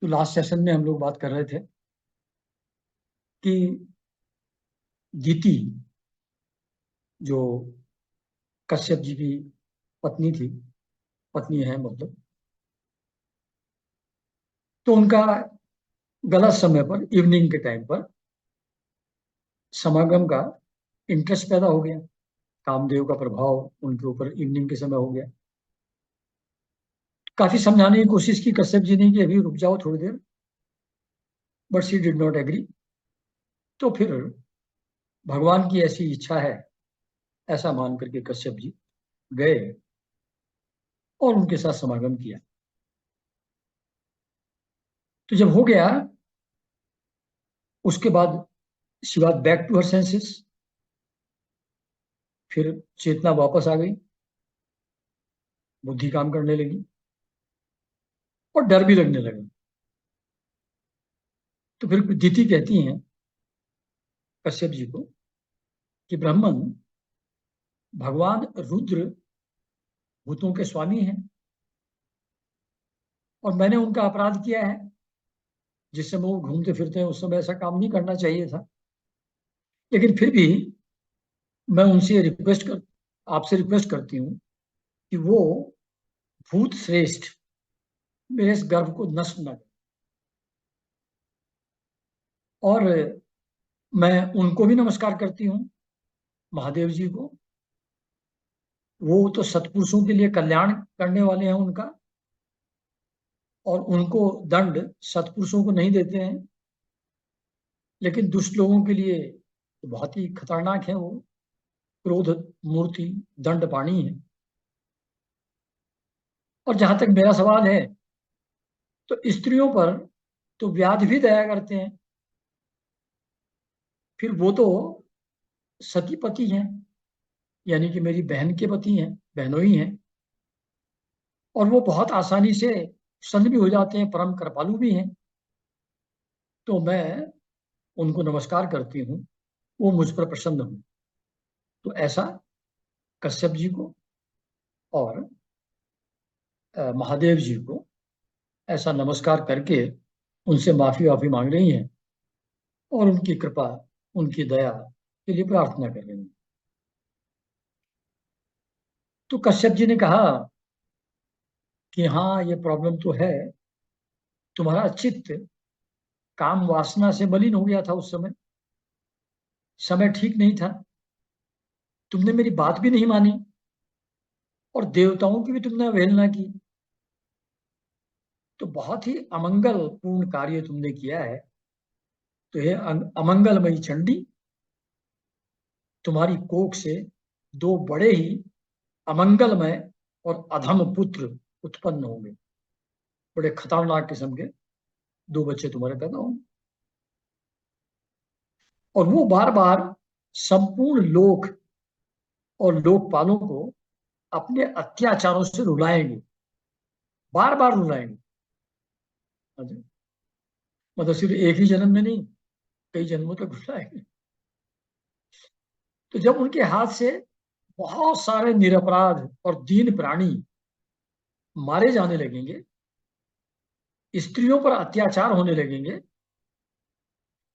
तो last session में हम लोग बात कर रहे थे कि दीति जो कश्यप जी की पत्नी थी, पत्नी है मतलब, तो उनका गलत समय पर इवनिंग के टाइम पर समागम का इंटरेस्ट पैदा हो गया। कामदेव का प्रभाव उनके ऊपर इवनिंग के समय हो गया। काफी समझाने की कोशिश की कश्यप जी ने कि अभी रुक जाओ थोड़ी देर, but she did not agree. तो फिर भगवान की ऐसी इच्छा है ऐसा मान करके कश्यप जी गए और उनके साथ समागम किया। तो जब हो गया उसके बाद she was back to her senses. फिर चेतना वापस आ गई, बुद्धि काम करने लगी और डर भी लगने लगा। तो फिर दीति कहती हैं कश्यप जी को कि ब्राह्मण, भगवान रुद्र भूतों के स्वामी हैं और मैंने उनका अपराध किया है। जिस समय वो घूमते फिरते हैं उस समय ऐसा काम नहीं करना चाहिए था, लेकिन फिर भी मैं उनसे आपसे रिक्वेस्ट करती हूँ कि वो भूत श्रेष्ठ मेरे इस गर्भ को नष्ट न करें। और मैं उनको भी नमस्कार करती हूँ, महादेव जी को। वो तो सत्पुरुषों के लिए कल्याण करने वाले हैं उनका, और उनको दंड सत्पुरुषों को नहीं देते हैं, लेकिन दुष्ट लोगों के लिए तो बहुत ही खतरनाक है वो। क्रोध मूर्ति दंड पाणी है। और जहां तक मेरा सवाल है, तो स्त्रियों पर तो व्याध भी दया करते हैं। फिर वो तो सती पति हैं, यानी कि मेरी बहन के पति हैं, बहनों ही हैं, और वो बहुत आसानी से प्रसन्न भी हो जाते हैं, परम कृपालु भी हैं। तो मैं उनको नमस्कार करती हूँ, वो मुझ पर प्रसन्न हुए। तो ऐसा कश्यप जी को और महादेव जी को ऐसा नमस्कार करके उनसे माफी वाफी मांग रही हैं और उनकी कृपा, उनकी दया के लिए प्रार्थना कर रही हैं। तो कश्यप जी ने कहा कि हाँ, ये प्रॉब्लम तो है, तुम्हारा चित्त काम वासना से मलिन हो गया था। उस समय ठीक नहीं था, तुमने मेरी बात भी नहीं मानी और देवताओं की भी तुमने अवहेलना की। तो बहुत ही अमंगल पूर्ण कार्य तुमने किया है। तो ये अमंगलमयी चंडी, तुम्हारी कोख से दो बड़े ही अमंगलमय और अधम पुत्र उत्पन्न होंगे। बड़े खतरनाक किस्म के दो बच्चे तुम्हारे पैदा होंगे, और वो बार बार संपूर्ण लोक और लोकपालों को अपने अत्याचारों से रुलाएंगे, बार बार रुलाएंगे। मतलब सिर्फ एक ही जन्म में नहीं, कई जन्मों तक रुलाएंगे। तो जब उनके हाथ से बहुत सारे निरपराध और दीन प्राणी मारे जाने लगेंगे, स्त्रियों पर अत्याचार होने लगेंगे,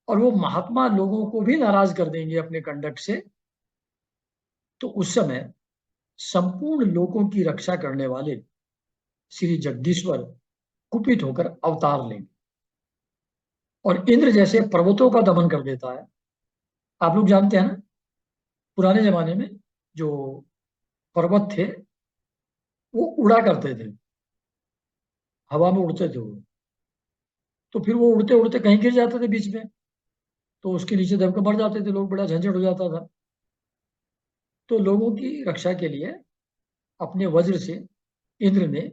और वो महात्मा लोगों को भी नाराज कर देंगे अपने कंडक्ट से, तो उस समय संपूर्ण लोगों की रक्षा करने वाले श्री जगदीश्वर कुपित होकर अवतार लेंगे और इंद्र जैसे पर्वतों का दमन कर देता है। आप लोग जानते हैं ना, पुराने जमाने में जो पर्वत थे वो उड़ा करते थे, हवा में उड़ते थे वो। तो फिर वो उड़ते उड़ते कहीं गिर जाते थे बीच में, तो उसके नीचे दबकर मर जाते थे लोग, बड़ा झंझट हो जाता था। तो लोगों की रक्षा के लिए अपने वज्र से इंद्र ने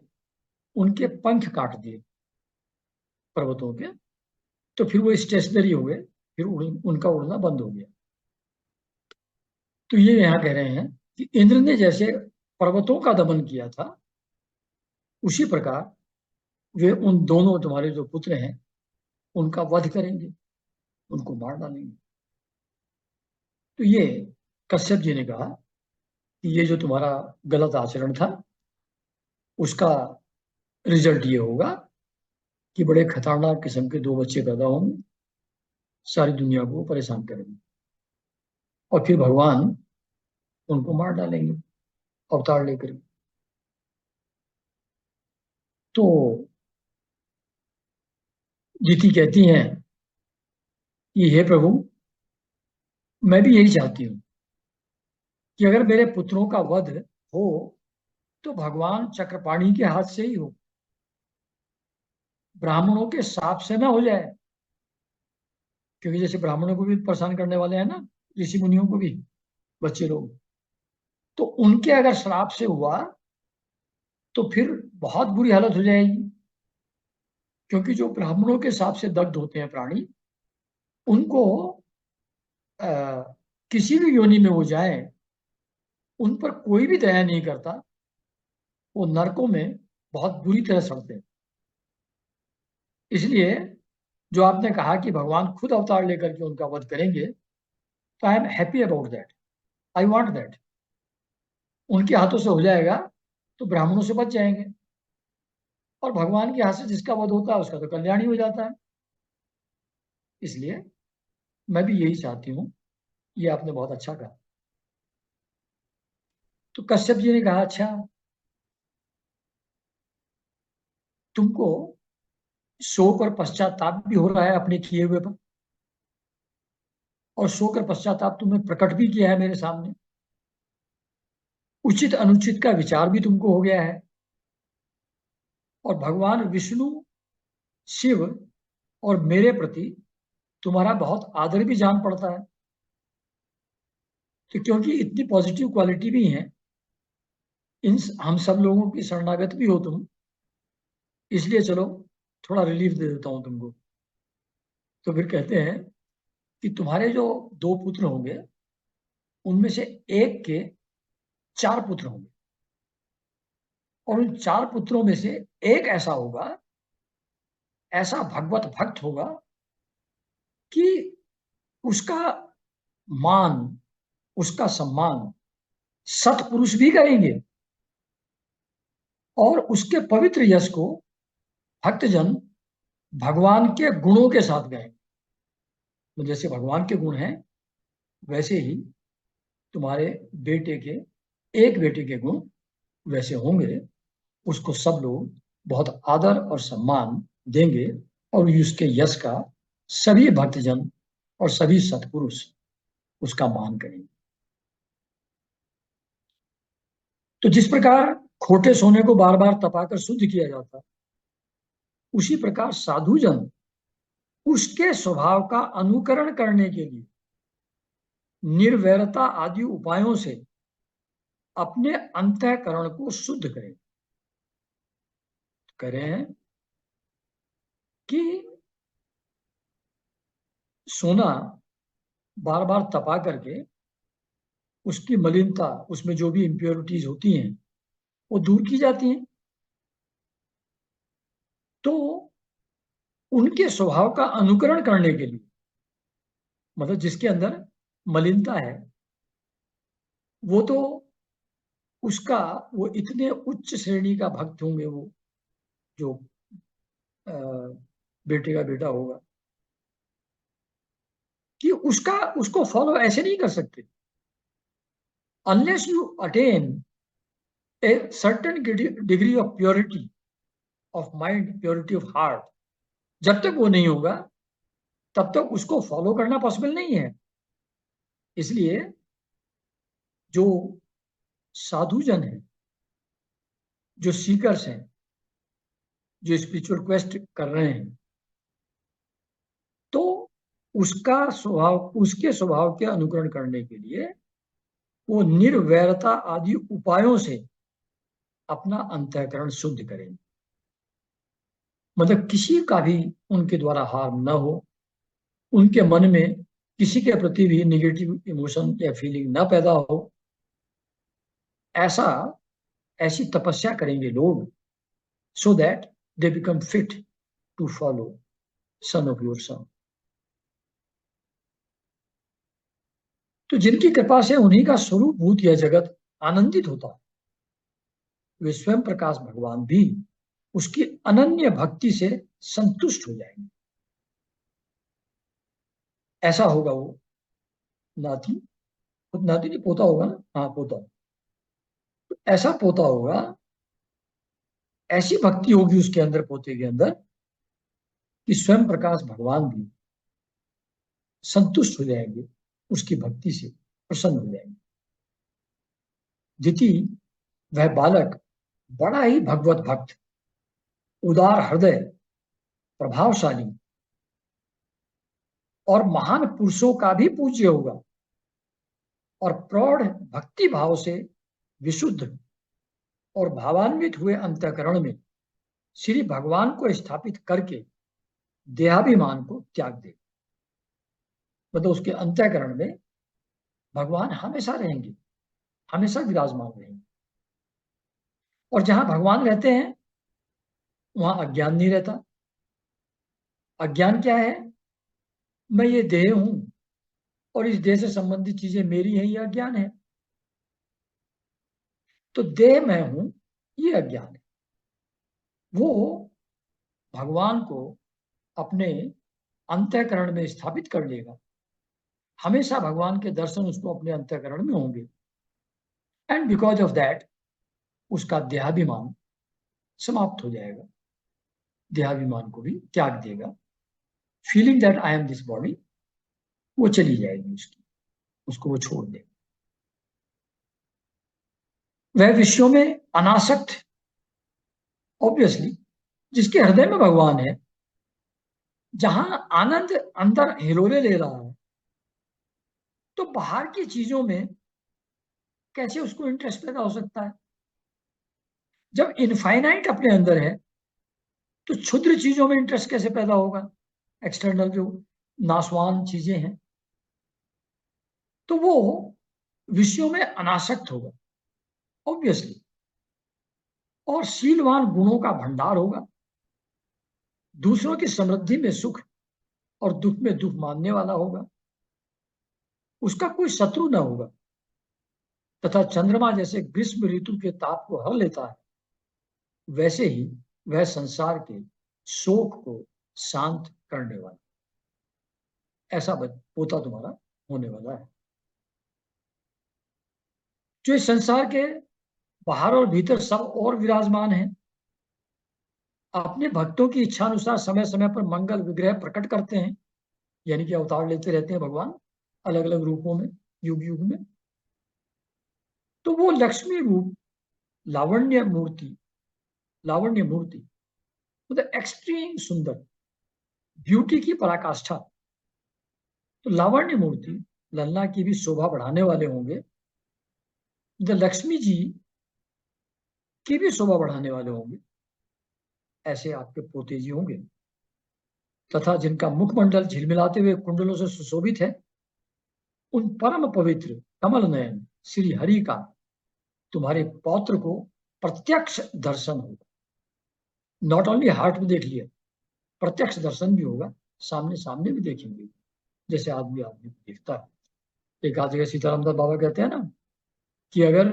उनके पंख काट दिए पर्वतों के। तो फिर वो स्टेशनरी हो गए, फिर उनका उड़ना बंद हो गया। तो ये यहाँ कह रहे हैं कि इंद्र ने जैसे पर्वतों का दमन किया था, उसी प्रकार वे उन दोनों तुम्हारे जो पुत्र हैं उनका वध करेंगे, उनको मार डालेंगे। तो ये कश्यप जी ने कहा कि ये जो तुम्हारा गलत आचरण था उसका रिजल्ट ये होगा कि बड़े खतरनाक किस्म के दो बच्चे पैदा होंगे, सारी दुनिया को परेशान करेंगे, और फिर भगवान उनको मार डालेंगे अवतार लेकर। तो जीती कहती हैं कि हे प्रभु, मैं भी यही चाहती हूँ कि अगर मेरे पुत्रों का वध हो तो भगवान चक्रपाणी के हाथ से ही हो, ब्राह्मणों के साप से ना हो जाए, क्योंकि जैसे ब्राह्मणों को भी परेशान करने वाले हैं ना ऋषि मुनियों को भी बच्चे लोग, तो उनके अगर श्राप से हुआ तो फिर बहुत बुरी हालत हो जाएगी। क्योंकि जो ब्राह्मणों के श्राप से दग्ध होते हैं प्राणी, उनको आ, किसी भी योनि में वो जाए, उन पर कोई भी दया नहीं करता, वो नरकों में बहुत बुरी तरह सड़ते हैं। इसलिए जो आपने कहा कि भगवान खुद अवतार लेकर के उनका वध करेंगे, तो I am happy about that, I want that. उनके हाथों से हो जाएगा तो ब्राह्मणों से बच जाएंगे, और भगवान के हाथ से जिसका वध होता है उसका तो कल्याण ही हो जाता है। इसलिए मैं भी यही चाहती हूँ। ये आपने बहुत अच्छा कहा। तो कश्यप जी ने कहा, अच्छा, तुमको शोक और पश्चाताप भी हो रहा है अपने किए हुए पर, और शोक और पश्चाताप तुमने प्रकट भी किया है मेरे सामने, उचित अनुचित का विचार भी तुमको हो गया है, और भगवान विष्णु, शिव और मेरे प्रति तुम्हारा बहुत आदर भी जान पड़ता है। तो क्योंकि इतनी पॉजिटिव क्वालिटी भी है, इन हम सब लोगों की शरणागत भी हो तुम, इसलिए चलो थोड़ा रिलीफ दे देता हूं तुमको। तो फिर कहते हैं कि तुम्हारे जो दो पुत्र होंगे, उनमें से एक के चार पुत्र होंगे, और उन चार पुत्रों में से एक ऐसा होगा, ऐसा भगवत भक्त होगा कि उसका मान, उसका सम्मान सतपुरुष भी करेंगे, और उसके पवित्र यश को भक्तजन भगवान के गुणों के साथ गाएंगे। तो जैसे भगवान के गुण हैं, वैसे ही तुम्हारे बेटे के, एक बेटे के गुण वैसे होंगे। उसको सब लोग बहुत आदर और सम्मान देंगे, और उसके यश का सभी भक्तजन और सभी सत्पुरुष उसका मान करेंगे। तो जिस प्रकार खोटे सोने को बार बार तपाकर शुद्ध किया जाता, उसी प्रकार साधुजन उसके स्वभाव का अनुकरण करने के लिए निर्वैरता आदि उपायों से अपने अंतःकरण को शुद्ध करें। कह रहे हैं कि सोना बार बार तपा करके उसकी मलिनता, उसमें जो भी इम्प्योरिटीज होती हैं, वो दूर की जाती हैं। तो उनके स्वभाव का अनुकरण करने के लिए, मतलब जिसके अंदर मलिनता है, वो तो उसका, वो इतने उच्च श्रेणी का भक्त होंगे, वो जो अ, बेटे का बेटा होगा, कि उसका, उसको फॉलो ऐसे नहीं कर सकते unless you attain a certain degree of purity of mind, purity of heart. जब तक वो नहीं होगा तब तक उसको फॉलो करना पॉसिबल नहीं है। इसलिए जो साधुजन है, जो सीकर्स हैं, जो स्पिरिचुअल क्वेस्ट कर रहे हैं, तो उसका स्वभाव, उसके स्वभाव के अनुकरण करने के लिए वो निर्वैरता आदि उपायों से अपना अंतःकरण शुद्ध करेंगे। मतलब किसी का भी उनके द्वारा हार्म न हो, उनके मन में किसी के प्रति भी निगेटिव इमोशन या फीलिंग ना पैदा हो, ऐसा, ऐसी तपस्या करेंगे लोग, so that they become fit to follow son of your son. तो जिनकी कृपा से उन्हीं का स्वरूप भूत यह जगत आनंदित होता है, वे स्वयं प्रकाश भगवान भी उसकी अनन्य भक्ति से संतुष्ट हो जाएंगे। ऐसा होगा वो नाती, नाती नहीं पोता होगा ना, हाँ पोता, तो ऐसा पोता होगा, ऐसी भक्ति होगी उसके अंदर, पोते के अंदर, कि स्वयं प्रकाश भगवान भी संतुष्ट हो जाएंगे, उसकी भक्ति से प्रसन्न हो जाएंगे। दिति, वह बालक बड़ा ही भगवत भक्त, उदार हृदय, प्रभावशाली और महान पुरुषों का भी पूज्य होगा, और प्रौढ़ भक्ति भाव से विशुद्ध और भावान्वित हुए अंतःकरण में श्री भगवान को स्थापित करके देहाभिमान को त्याग दे। मतलब उसके अंतःकरण में भगवान हमेशा रहेंगे, हमेशा विराजमान रहेंगे। और जहां भगवान रहते हैं वहां अज्ञान नहीं रहता। अज्ञान क्या है? मैं ये देह हूं और इस देह से संबंधित चीजें मेरी हैं, ये अज्ञान है। तो देह मैं हूं, ये अज्ञान है। वो भगवान को अपने अंतःकरण में स्थापित कर लेगा, हमेशा भगवान के दर्शन उसको अपने अंतःकरण में होंगे। एंड बिकॉज ऑफ दैट उसका देहाभिमान समाप्त हो जाएगा, देहाभिमान को भी त्याग देगा। Feeling that I am this body वो चली जाएगी उसकी, उसको वो छोड़ देगा। वह विषयों में अनासक्त, ऑब्वियसली जिसके हृदय में भगवान है, जहां आनंद अंदर हिलोरे ले रहा है, तो बाहर की चीजों में कैसे उसको इंटरेस्ट पैदा हो सकता है? जब इनफाइनाइट अपने अंदर है तो क्षुद्र चीजों में इंटरेस्ट कैसे पैदा होगा? एक्सटर्नल जो नाशवान चीजें हैं, तो वो विषयों में अनासक्त होगा ऑब्वियसली, और शीलवान गुणों का भंडार होगा, दूसरों की समृद्धि में सुख और दुख में दुख मानने वाला होगा, उसका कोई शत्रु न होगा, तथा चंद्रमा जैसे ग्रीष्म ऋतु के ताप को हर लेता है, वैसे ही वह संसार के शोक को शांत करने वाला, ऐसा पोता तुम्हारा होने वाला है, जो इस संसार के बाहर और भीतर सब और विराजमान है। अपने भक्तों की इच्छा अनुसार समय समय पर मंगल विग्रह प्रकट करते हैं, यानी कि अवतार लेते रहते हैं भगवान अलग अलग रूपों में, युग युग में। तो वो लक्ष्मी रूप लावण्य मूर्ति, लावण्य मूर्ति मतलब एक्सट्रीम सुंदर, ब्यूटी की पराकाष्ठा। तो लावण्य मूर्ति लल्ला की भी शोभा बढ़ाने वाले होंगे, लक्ष्मी जी की भी शोभा बढ़ाने वाले होंगे, ऐसे आपके पोते जी होंगे। तथा जिनका मुखमंडल झिलमिलाते हुए कुंडलों से सुशोभित है, उन परम पवित्र कमल नयन श्री हरि का तुम्हारे पौत्र को प्रत्यक्ष दर्शन होगा। नॉट ओनली हार्ट में देख लिया, प्रत्यक्ष दर्शन भी होगा, सामने सामने भी देखेंगे, जैसे आदमी आदमी को देखता है। एक आध जगह सीताराम दास बाबा कहते हैं ना कि अगर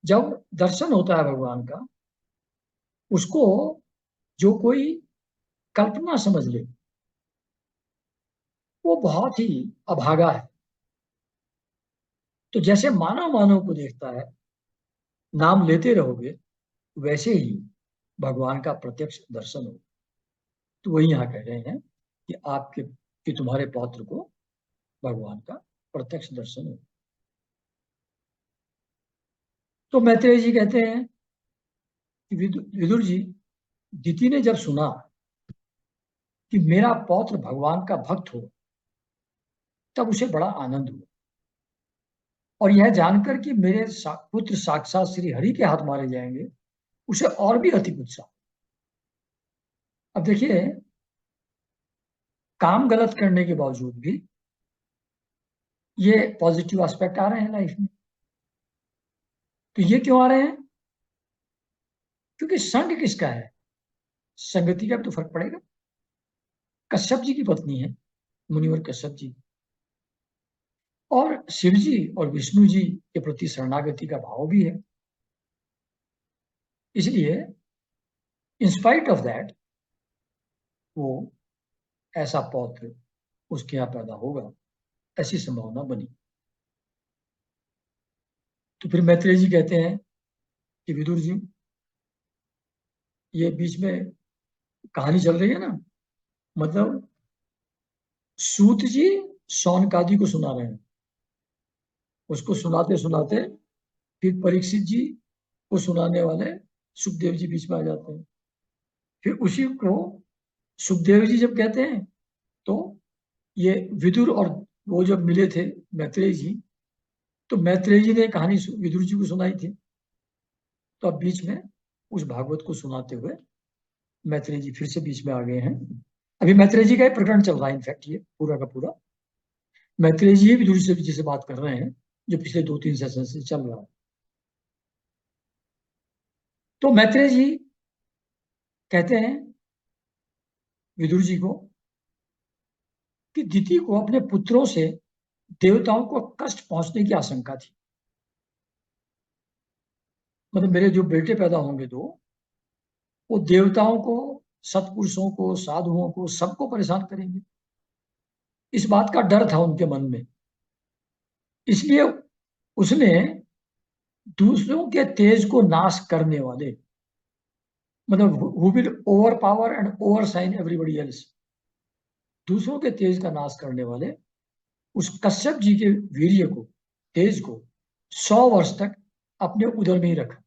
जब दर्शन होता है भगवान का, उसको जो कोई कल्पना समझ ले वो बहुत ही अभागा है। तो जैसे मानव मानव को देखता है, नाम लेते रहोगे, वैसे ही भगवान का प्रत्यक्ष दर्शन हो। तो वही यहाँ कह रहे हैं कि आपके, कि तुम्हारे पौत्र को भगवान का प्रत्यक्ष दर्शन हो। तो मैत्रेय जी कहते हैं कि विदुर जी, दिति ने जब सुना कि मेरा पौत्र भगवान का भक्त हो, तब उसे बड़ा आनंद हुआ, और यह जानकर कि मेरे पुत्र साक्षात श्री हरि के हाथ मारे जाएंगे, उसे और भी अधिक उत्साह। अब देखिए, काम गलत करने के बावजूद भी ये पॉजिटिव एस्पेक्ट आ रहे हैं लाइफ में। तो ये क्यों आ रहे हैं? क्योंकि संग किसका है? संगति का भी तो फर्क पड़ेगा। कश्यप जी की पत्नी है, मुनिवर कश्यप जी, और शिव जी और विष्णु जी के प्रति शरणागति का भाव भी है। इसलिए इंस्पाइट ऑफ दैट वो ऐसा पौत्र उसके यहाँ पैदा होगा, ऐसी संभावना बनी। तो फिर मैत्रेय जी कहते हैं कि विदुर जी, ये बीच में कहानी चल रही है ना, मतलब सूत जी शौनकादि को सुना रहे हैं, उसको सुनाते सुनाते फिर परीक्षित जी को सुनाने वाले सुखदेव जी बीच में आ जाते हैं। फिर उसी को सुखदेव जी जब कहते हैं, तो ये विदुर और वो जब मिले थे मैत्रेय जी, तो मैत्रेय जी ने कहानी विदुर जी को सुनाई थी। तो अब बीच में उस भागवत को सुनाते हुए मैत्रेय जी फिर से बीच में आ गए हैं। अभी मैत्रेय जी का ही प्रकरण चल रहा है, इनफैक्ट ये पूरा का पूरा मैत्रेय जी विदुर जी से बात कर रहे हैं, जो पिछले 2-3 सेशन से चल रहा है। तो मैत्रेय जी कहते हैं विदुर जी को कि दिति को अपने पुत्रों से देवताओं को कष्ट पहुंचने की आशंका थी। मतलब मेरे जो बेटे पैदा होंगे, तो वो देवताओं को, सत्पुरुषों को, साधुओं को, सबको परेशान करेंगे। इस बात का डर था उनके मन में। इसलिए उसने दूसरों के तेज को नाश करने वाले, मतलब who will over power and over shine everybody else, दूसरों के तेज का नाश करने वाले उस कश्यप जी के वीर्य को, तेज को 100 वर्ष तक अपने उदर में ही रखा।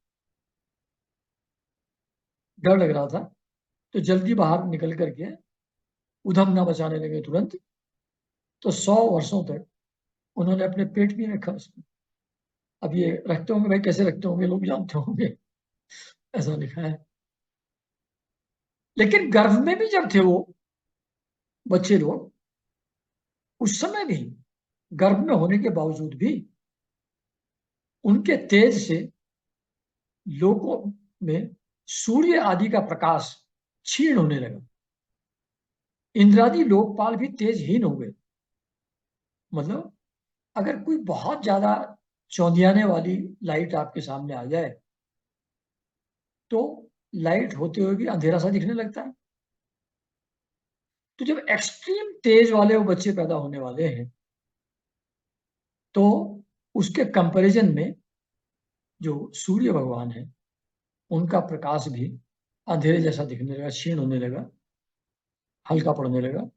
डर लग रहा था, तो जल्दी बाहर निकल करके उधम ना मचाने लगे तुरंत। तो 100 वर्षों तक उन्होंने अपने पेट में रखा उसको। अब ये रखते होंगे भाई, कैसे रखते होंगे लोग जानते होंगे, ऐसा लिखा है। लेकिन गर्भ में भी जब थे वो बच्चे लोग, उस समय भी, गर्भ में होने के बावजूद भी, उनके तेज से लोगों में सूर्य आदि का प्रकाश क्षीण होने लगा। इंद्रादि लोकपाल भी तेजहीन हो गए। मतलब अगर कोई बहुत ज्यादा चौंधियाने वाली लाइट आपके सामने आ जाए, तो लाइट होते हुए भी अंधेरा सा दिखने लगता है। तो जब एक्सट्रीम तेज वाले वो बच्चे पैदा होने वाले हैं, तो उसके कंपैरिजन में जो सूर्य भगवान है, उनका प्रकाश भी अंधेरे जैसा दिखने लगा, क्षीण होने लगा, हल्का पड़ने लगा।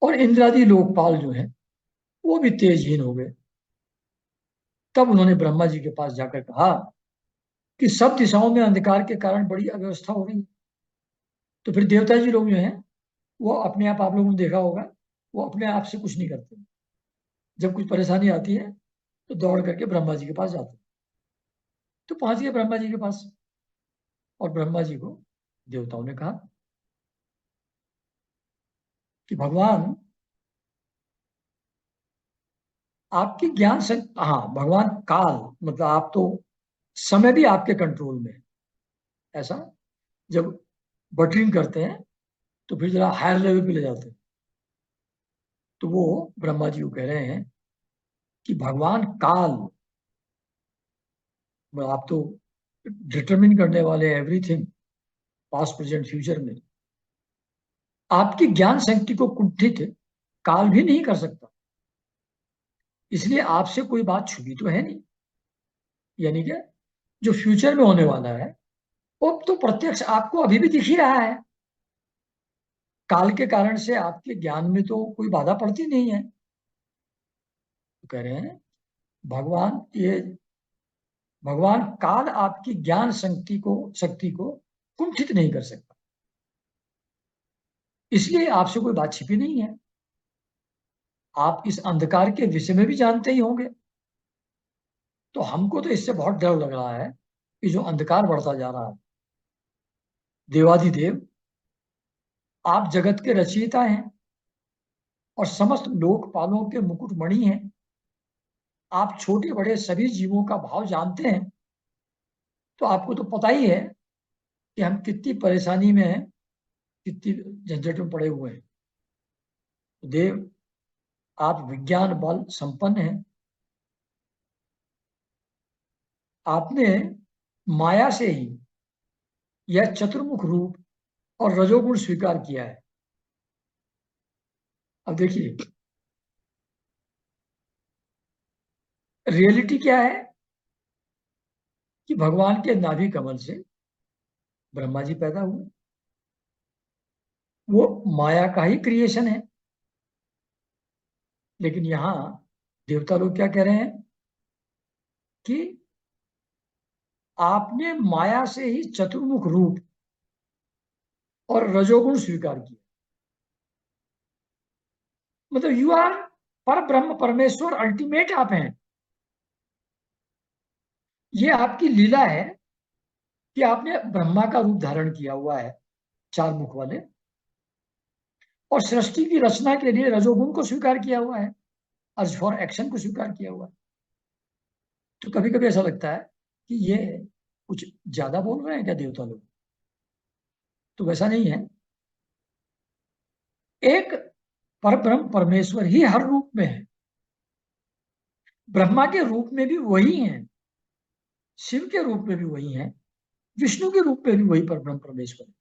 और इंद्रादि लोकपाल जो है, वो भी तेजहीन हो गए। तब उन्होंने ब्रह्मा जी के पास जाकर कहा कि सब दिशाओं में अंधकार के कारण बड़ी अव्यवस्था हो रही है। तो फिर देवता जी लोग जो हैं, वो अपने आप लोगों ने देखा होगा, वो अपने आप से कुछ नहीं करते। जब कुछ परेशानी आती है, तो दौड़ करके ब्रह्मा जी के पास जाते हैं। तो पहुंच गए ब्रह्मा जी के पास, और ब्रह्मा जी को देवताओं ने कहा कि भगवान, आपकी ज्ञान से, हाँ भगवान काल, मतलब आप तो, समय भी आपके कंट्रोल में है। ऐसा जब बटरिंग करते हैं, तो फिर जरा हायर लेवल पे ले जाते हैं। तो वो ब्रह्मा जी को कह रहे हैं कि भगवान काल, आप तो डिटरमिन करने वाले एवरीथिंग, पास्ट प्रेजेंट फ्यूचर में, आपकी ज्ञान शक्ति को कुंठित काल भी नहीं कर सकता। इसलिए आपसे कोई बात छुपी तो है नहीं। यानी कि जो फ्यूचर में होने वाला है, वो तो प्रत्यक्ष आपको अभी भी दिख ही रहा है। काल के कारण से आपके ज्ञान में तो कोई बाधा पड़ती नहीं है। तो कह रहे हैं भगवान, ये भगवान काल आपकी ज्ञान शक्ति को कुंठित नहीं कर सकता। इसलिए आपसे कोई बात छिपी नहीं है। आप इस अंधकार के विषय में भी जानते ही होंगे। तो हमको तो इससे बहुत डर लग रहा है कि जो अंधकार बढ़ता जा रहा है। देवाधिदेव, आप जगत के रचयिता हैं और समस्त लोकपालों के मुकुटमणि हैं। आप छोटे बड़े सभी जीवों का भाव जानते हैं। तो आपको तो पता ही है कि हम कितनी परेशानी में हैं, कितनी झंझट में पड़े हुए हैं। देव, आप विज्ञान बल संपन्न हैं। आपने माया से ही यह चतुर्मुख रूप और रजोगुण स्वीकार किया है। अब देखिए रियलिटी क्या है कि भगवान के नाभि कमल से ब्रह्मा जी पैदा हुए, वो माया का ही क्रिएशन है। लेकिन यहां देवता लोग क्या कह रहे हैं कि आपने माया से ही चतुर्मुख रूप और रजोगुण स्वीकार किया, मतलब यू आर पर ब्रह्म परमेश्वर अल्टीमेट आप हैं। ये आपकी लीला है कि आपने ब्रह्मा का रूप धारण किया हुआ है, चार मुख वाले, और सृष्टि की रचना के लिए रजोगुण को स्वीकार किया हुआ है, अर्ज फॉर एक्शन को स्वीकार किया हुआ है। तो कभी कभी ऐसा लगता है कि ये कुछ ज्यादा बोल रहे हैं क्या देवता लोग? तो वैसा नहीं है। एक परब्रह्म परमेश्वर ही हर रूप में है। ब्रह्मा के रूप में भी वही है, शिव के रूप में भी वही है, विष्णु के रूप में भी वही परब्रह्म परमेश्वर है।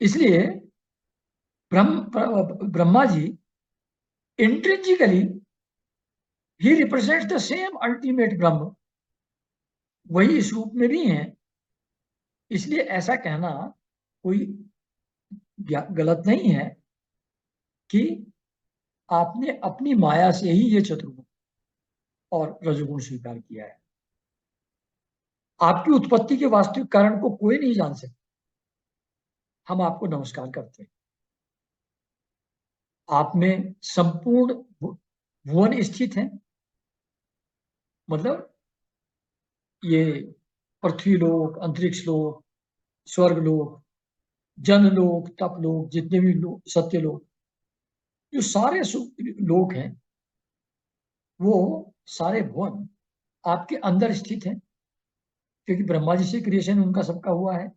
इसलिए ब्रह्मा जी इंट्रिंसिकली ही represents the same ultimate Brahman, वही इस रूप में भी है। इसलिए ऐसा कहना कोई गलत नहीं है कि आपने अपनी माया से ही ये चतुर्गुण और रजोगुण स्वीकार किया है। आपकी उत्पत्ति के वास्तविक कारण को कोई नहीं जान सकता। हम आपको नमस्कार करते हैं। आप में संपूर्ण भुवन स्थित है, मतलब ये पृथ्वी लोक, अंतरिक्ष लोक, स्वर्ग लोक, जन लोक, तप लोक, जितने भी लोक, सत्य लोक, जो सारे लोक हैं, वो सारे भुवन आपके अंदर स्थित है, क्योंकि ब्रह्मा जी से क्रिएशन उनका सबका हुआ है।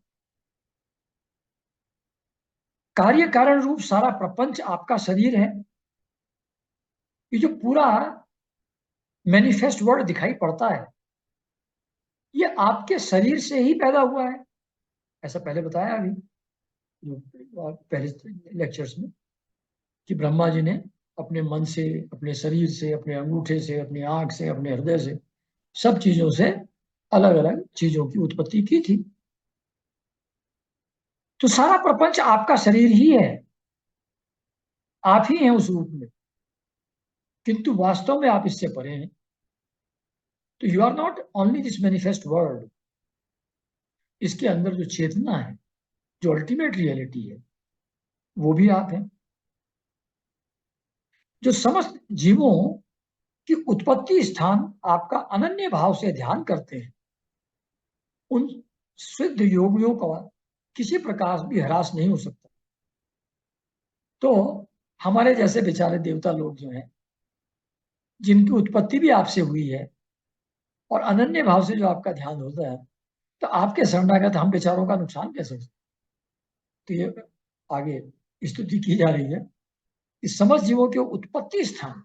कार्य कारण रूप सारा प्रपंच आपका शरीर है। ये जो पूरा मैनिफेस्ट वर्ल्ड दिखाई पड़ता है, ये आपके शरीर से ही पैदा हुआ है। ऐसा पहले बताया अभी जो पहले लेक्चर्स में, कि ब्रह्मा जी ने अपने मन से, अपने शरीर से, अपने अंगूठे से, अपनी आंख से, अपने हृदय से, सब चीजों से अलग अलग चीजों की उत्पत्ति की थी। तो सारा प्रपंच आपका शरीर ही है, आप ही हैं उस रूप में, किंतु वास्तव में आप इससे परे हैं। तो you are not only this manifest world, इसके अंदर जो चेतना है, जो अल्टीमेट रियलिटी है, वो भी आप हैं। जो समस्त जीवों की उत्पत्ति स्थान आपका अनन्य भाव से ध्यान करते हैं, उन सिद्ध योगियों का किसी प्रकार भी ह्रास नहीं हो सकता। तो हमारे जैसे बेचारे देवता लोग जो हैं, जिनकी उत्पत्ति भी आपसे हुई है और अनन्य भाव से जो आपका ध्यान होता है, तो आपके शरणागत हम बेचारों का नुकसान कैसे हो सकता? तो ये आगे स्तुति की जा रही है कि समस्त जीवों के उत्पत्ति स्थान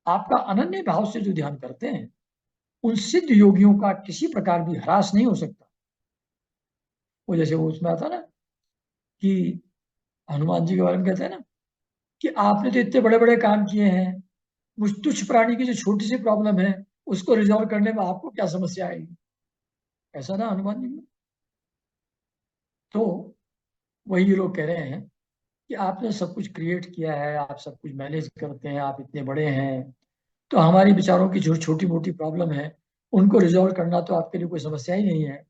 आपका अनन्य भाव से जो ध्यान करते हैं, उन सिद्ध योगियों का किसी प्रकार भी ह्रास नहीं हो सकता। वो जैसे वो उसमें आता ना कि हनुमान जी के बारे में कहते हैं ना कि आपने तो इतने बड़े बड़े काम किए हैं, मुझ तुच्छ प्राणी की जो छोटी सी प्रॉब्लम है उसको रिजॉल्व करने में आपको क्या समस्या आएगी। ऐसा ना हनुमान जी में। तो वही ये लोग कह रहे हैं कि आपने सब कुछ क्रिएट किया है, आप सब कुछ मैनेज करते हैं, आप इतने बड़े हैं, तो हमारी विचारों की जो छोटी मोटी प्रॉब्लम है उनको रिजॉल्व करना तो आपके लिए कोई समस्या ही नहीं है।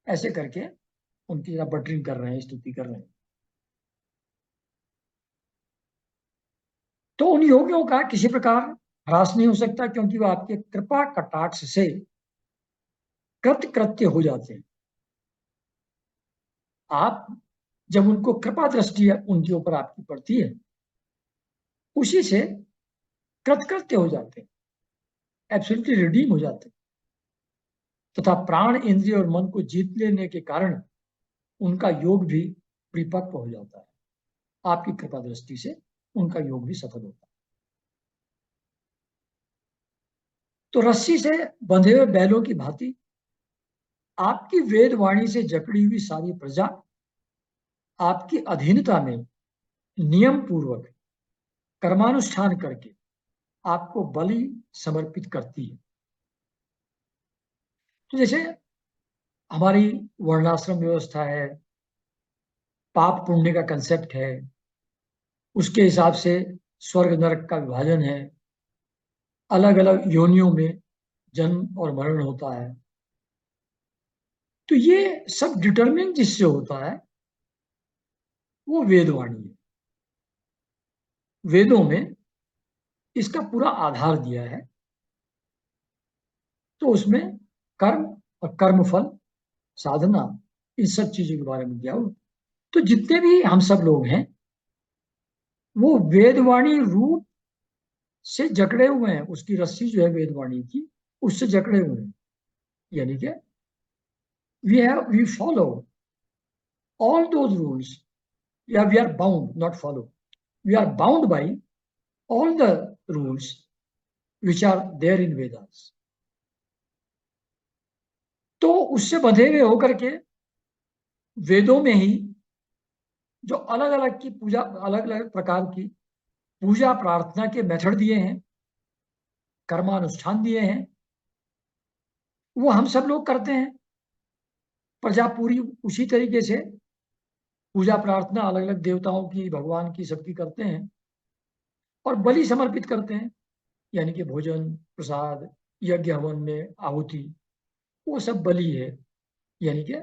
ऐसे करके उनकी जरा बटरिंग कर रहे हैं, स्तुति कर रहे हैं। तो उन योगियों का किसी प्रकार ह्रास नहीं हो सकता, क्योंकि वो आपके कृपा कटाक्ष से कृत्य कृत्य हो जाते हैं। आप जब उनको कृपा दृष्टि उनके ऊपर आपकी पड़ती है, उसी से कृतकृत्य हो जाते हैं, एब्सोल्युटली रिडीम हो जाते हैं, तथा प्राण, इंद्रिय और मन को जीत लेने के कारण उनका योग भी परिपक्व हो जाता है। आपकी कृपा दृष्टि से उनका योग भी सफल होता है। तो रस्सी से बंधे हुए बैलों की भांति आपकी वेद वाणी से जकड़ी हुई सारी प्रजा आपकी अधीनता में नियम पूर्वक कर्मानुष्ठान करके आपको बलि समर्पित करती है। तो जैसे हमारी वर्णाश्रम व्यवस्था है, पाप पुण्य का कंसेप्ट है, उसके हिसाब से स्वर्ग नरक का विभाजन है, अलग अलग योनियों में जन्म और मरण होता है। तो ये सब डिटरमिन जिससे होता है वो वेदवाणी है। वेदों में इसका पूरा आधार दिया है। तो उसमें कर्म और कर्मफल, साधना, इन सब चीजों के बारे में दिया हो। तो जितने भी हम सब लोग हैं वो वेदवाणी रूप से जकड़े हुए हैं। उसकी रस्सी जो है वेदवाणी की, उससे जकड़े हुए हैं। यानी कि we follow all those rules, या we are bound, not follow, we are bound by all the rules which are there in Vedas. तो उससे बंधे हुए होकर के वेदों में ही जो अलग अलग की पूजा, अलग अलग प्रकार की पूजा प्रार्थना के मेथड दिए हैं, कर्मानुष्ठान दिए हैं, वो हम सब लोग करते हैं। प्रजा पूरी उसी तरीके से पूजा प्रार्थना अलग अलग देवताओं की, भगवान की, सबकी करते हैं और बलि समर्पित करते हैं। यानी कि भोजन, प्रसाद, यज्ञ हवन में आहुति, वो सब बलि है। यानी कि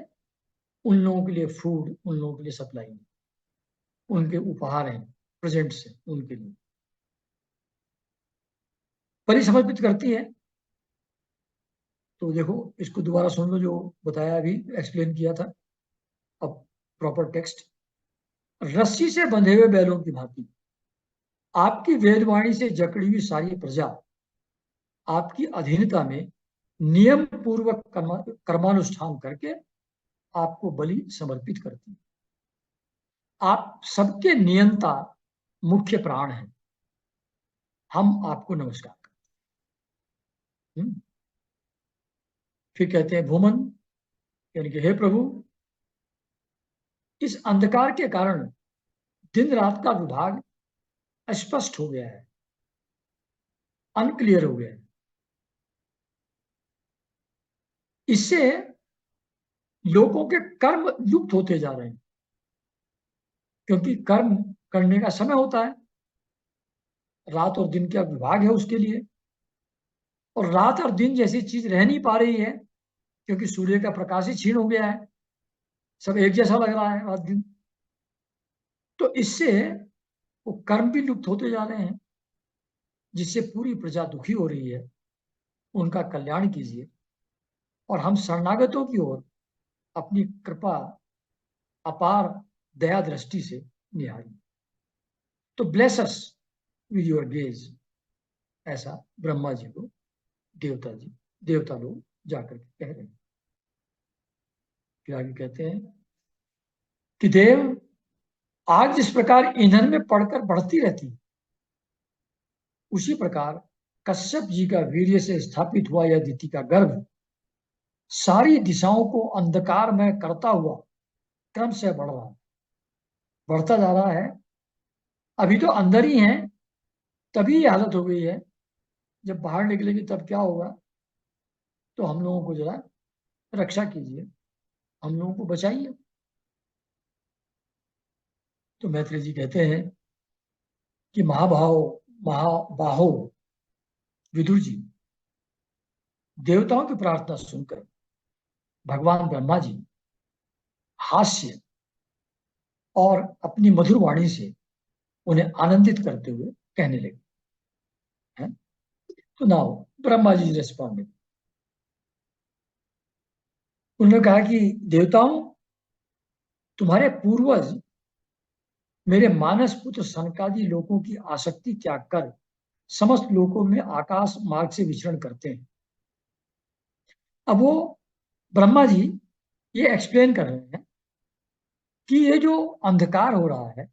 उन लोगों के लिए फूड, उन लोगों के लिए सप्लाई, उनके उपहार हैं, प्रेजेंट्स हैं उनके लिए, बलि समर्पित करती है। तो देखो, इसको दोबारा सुन लो जो बताया, अभी एक्सप्लेन किया था। अब प्रॉपर टेक्स्ट। रस्सी से बंधे हुए बैलों की भांति आपकी वेदवाणी से जकड़ी हुई सारी प्रजा आपकी अधीनता में नियम पूर्वक कर्मानुष्ठान करके आपको बलि समर्पित करती है। आप सबके नियंता मुख्य प्राण हैं। हम आपको नमस्कार करते हैं। फिर कहते हैं भूमन, यानी कि हे प्रभु, इस अंधकार के कारण दिन रात का विभाग अस्पष्ट हो गया है, अनक्लियर हो गया है। इससे लोगों के कर्म लुप्त होते जा रहे हैं, क्योंकि कर्म करने का समय होता है, रात और दिन का विभाग है उसके लिए। और रात और दिन जैसी चीज रह नहीं पा रही है, क्योंकि सूर्य का प्रकाश ही क्षीण हो गया है, सब एक जैसा लग रहा है रात दिन। तो इससे वो कर्म भी लुप्त होते जा रहे हैं, जिससे पूरी प्रजा दुखी हो रही है। उनका कल्याण कीजिए और हम शरणागतों की ओर अपनी कृपा, अपार दया दृष्टि से निहारिए। तो bless us with your gauge, ऐसा ब्रह्मा जी को देवता लोग जाकर के कह रहे हैं। फिर आगे कहते हैं कि देव, आग जिस प्रकार ईंधन में पड़कर बढ़ती रहती है, उसी प्रकार कश्यप जी का वीर्य से स्थापित हुआ यह दिति का गर्भ सारी दिशाओं को अंधकार में करता हुआ क्रम से बढ़ रहा है, बढ़ता जा रहा है। अभी तो अंदर ही है, तभी ये हालत हो गई है। जब बाहर निकलेगी तब क्या होगा? तो हम लोगों को जरा रक्षा कीजिए, हम लोगों को बचाइए। तो मैत्री जी कहते हैं कि महाबाहो विदुर जी, देवताओं की प्रार्थना सुनकर भगवान ब्रह्मा जी हास्य और अपनी मधुर वाणी से उन्हें आनंदित करते हुए कहने लगे हैं। तो नाउ ब्रह्मा जी रेस्पॉन्डेड। उन्होंने कहा कि देवताओं, तुम्हारे पूर्वज मेरे मानस पुत्र सनकादि लोगों की आसक्ति त्याग कर समस्त लोगों में आकाश मार्ग से विचरण करते हैं। अब वो ब्रह्मा जी ये एक्सप्लेन कर रहे हैं कि ये जो अंधकार हो रहा है,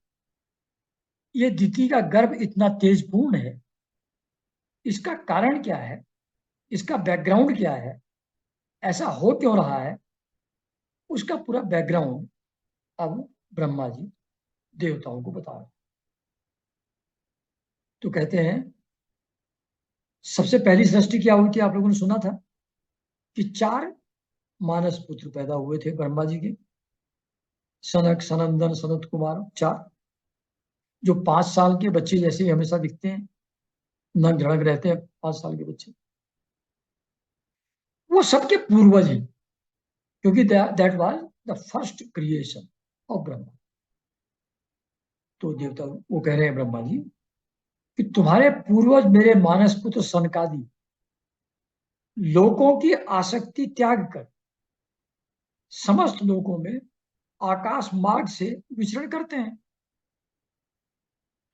ये दिति का गर्भ इतना तेजपूर्ण है, इसका कारण क्या है, इसका बैकग्राउंड क्या है, ऐसा हो क्यों रहा है, उसका पूरा बैकग्राउंड अब ब्रह्मा जी देवताओं को बता रहे हैं। तो कहते हैं सबसे पहली सृष्टि क्या हुई थी, आप लोगों ने सुना था कि 4 मानस पुत्र पैदा हुए थे ब्रह्मा जी के, सनक, सनंदन, सनत कुमार, 4, जो 5 साल के बच्चे जैसे ही हमेशा दिखते हैं, नंग धड़क रहते हैं 5 साल के बच्चे। वो सबके पूर्वज हैं, क्योंकि that was the first creation of Brahma. तो देवता वो कह रहे हैं ब्रह्मा जी कि तुम्हारे पूर्वज मेरे मानस पुत्र सनकादि लोकों की आसक्ति त्याग कर समस्त लोकों में आकाश मार्ग से विचरण करते हैं।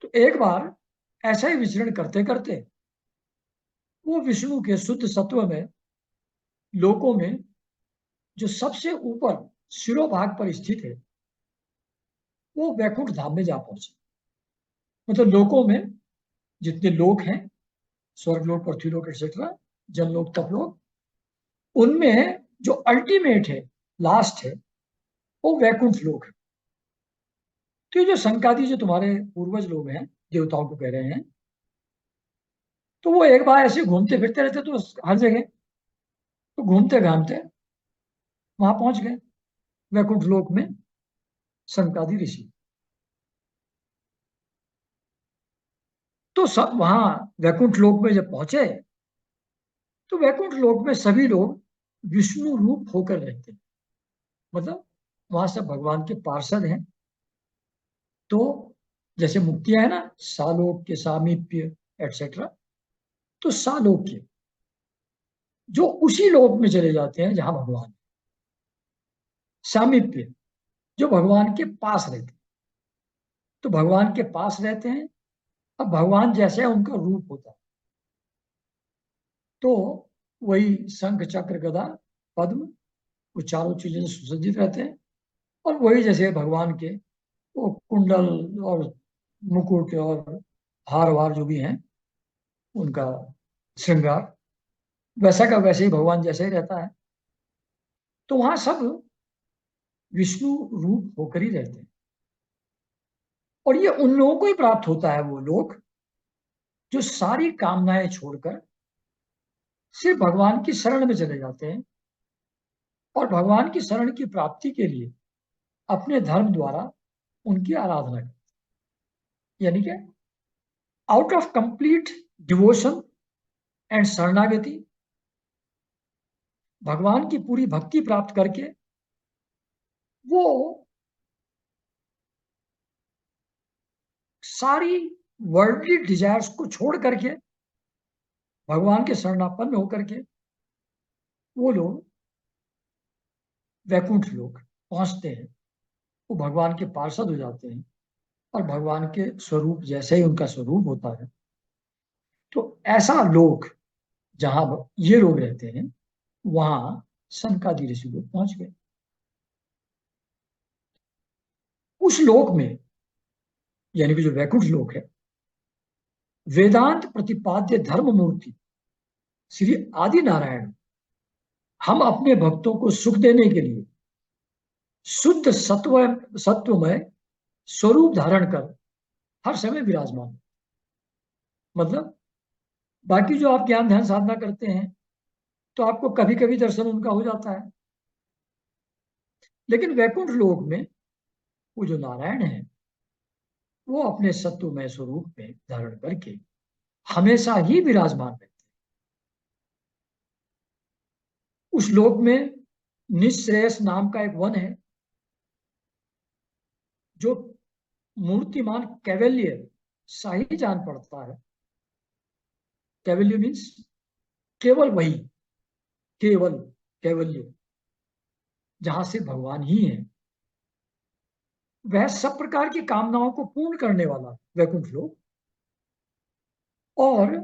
तो एक बार ऐसा ही विचरण करते करते वो विष्णु के शुद्ध सत्व में लोकों में जो सबसे ऊपर शिरोभाग पर स्थित है, वो वैकुंठ धाम में जा पहुंचे। मतलब लोकों में जितने लोक हैं, स्वर्ग लोक, पृथ्वी लोक, एक्सेट्रा, जनलोक, तपलोक, उनमें जो अल्टीमेट है, लास्ट है, वो वैकुंठ लोक है। तो ये जो संकादी जो तुम्हारे पूर्वज लोग हैं, देवताओं को कह रहे हैं, तो वो एक बार ऐसे घूमते फिरते रहते तो हर जगह, तो घूमते घामते वहां पहुंच गए वैकुंठ लोक में संकादी ऋषि। तो सब वहां वैकुंठ लोक में जब पहुंचे, तो वैकुंठ लोक में सभी लोग विष्णु रूप होकर रहते हैं। मतलब वहां सब भगवान के पार्षद हैं। तो जैसे मुक्तियां है ना, सालोक्य, सामीप्य, एटसेट्रा, तो सालोक्य जो उसी लोक में चले जाते हैं जहां भगवान है। सामीप्य जो भगवान के पास रहते हैं। तो भगवान के पास रहते हैं, अब भगवान जैसे उनका रूप होता है। तो वही शंख, चक्र, गदा, पद्म, वो चारों चीजें सुसज्जित रहते हैं। और वही जैसे भगवान के वो कुंडल और मुकुट और हार वार जो भी हैं, उनका श्रृंगार वैसा का वैसे ही भगवान जैसे ही रहता है। तो वहां सब विष्णु रूप होकर ही रहते हैं। और ये उन लोगों को ही प्राप्त होता है, वो लोग जो सारी कामनाएं छोड़कर सिर्फ भगवान की शरण में चले जाते हैं और भगवान की शरण की प्राप्ति के लिए अपने धर्म द्वारा उनकी आराधना करते हैं। यानी कि out of complete devotion and शरणागति, भगवान की पूरी भक्ति प्राप्त करके वो सारी वर्ल्डली डिजायर्स को छोड़ करके भगवान के शरणापन्न होकर के वो लोग वैकुंठ लोक पहुंचते हैं। वो भगवान के पार्षद हो जाते हैं और भगवान के स्वरूप जैसे ही उनका स्वरूप होता है। तो ऐसा लोक जहां ये लोग रहते हैं, वहां सनकादि ऋषि लोग पहुंच गए। उस लोक में, यानी कि जो वैकुंठ लोक है, वेदांत प्रतिपाद्य धर्म मूर्ति श्री आदि नारायण हम अपने भक्तों को सुख देने के लिए शुद्ध सत्वमय स्वरूप धारण कर हर समय विराजमान। मतलब बाकी जो आप ज्ञान ध्यान साधना करते हैं, तो आपको कभी कभी दर्शन उनका हो जाता है। लेकिन वैकुंठ लोक में वो जो नारायण है, वो अपने सत्वमय स्वरूप में धारण करके हमेशा ही विराजमान रहते हैं। उस लोक में निश्रेयस नाम का एक वन है, जो मूर्तिमान कैवेलियर शाही जान पड़ता है। कैवेलियर मीन्स केवल वही, केवल कैवल्य, जहां से भगवान ही है। वह सब प्रकार की कामनाओं को पूर्ण करने वाला वैकुंठ लोक। और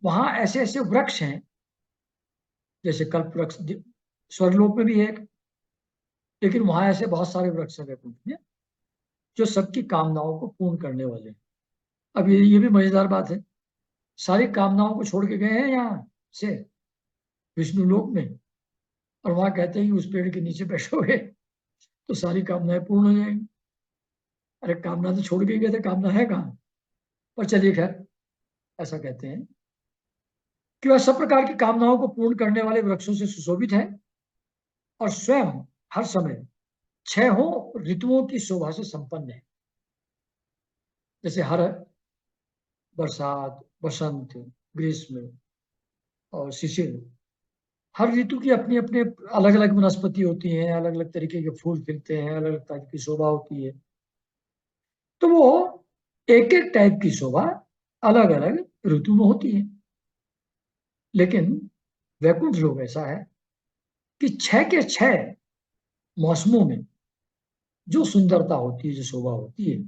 वहां ऐसे ऐसे वृक्ष हैं, जैसे कल्प वृक्ष स्वर्गलोक में भी है एक, लेकिन वहां ऐसे बहुत सारे वृक्ष हैं वैकुंठ में, जो सबकी कामनाओं को पूर्ण करने वाले हैं। अब ये भी मजेदार बात है, सारी कामनाओं को छोड़ के गए हैं यहाँ से विष्णु लोक में, और वहां कहते हैं कि उस पेड़ के नीचे बैठोगे तो सारी कामनाएं पूर्ण हो जाएंगी। अरे कामना तो छोड़ के गए थे, कामना है कहाँ? पर चलिए खैर, ऐसा कहते हैं कि वह सब प्रकार की कामनाओं को पूर्ण करने वाले वृक्षों से सुशोभित है और स्वयं हर समय छहों ऋतुओं की शोभा से संपन्न है। जैसे हर बरसात, बसंत, ग्रीष्म और शिशिर, हर ऋतु की अपनी अपने अलग अलग वनस्पति होती हैं, अलग अलग तरीके के फूल खिलते हैं, अलग अलग टाइप की शोभा होती है। तो वो एक एक टाइप की शोभा अलग अलग ऋतु में होती है। लेकिन वैकुंठ लोक ऐसा है कि छह के छह मौसमों में जो सुंदरता होती है, जो शोभा होती है,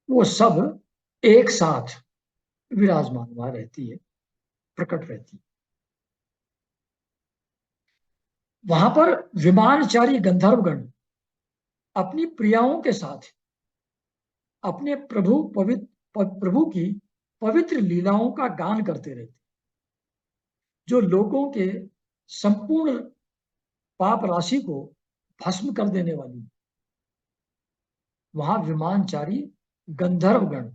वो सब एक साथ विराजमान वहां रहती है, प्रकट रहती है। वहां पर विमानचारी गंधर्वगण अपनी प्रियाओं के साथ अपने प्रभु की पवित्र लीलाओं का गान करते रहते, जो लोगों के संपूर्ण पाप राशि को भस्म कर देने वाली। वहां विमानचारी गंधर्वगण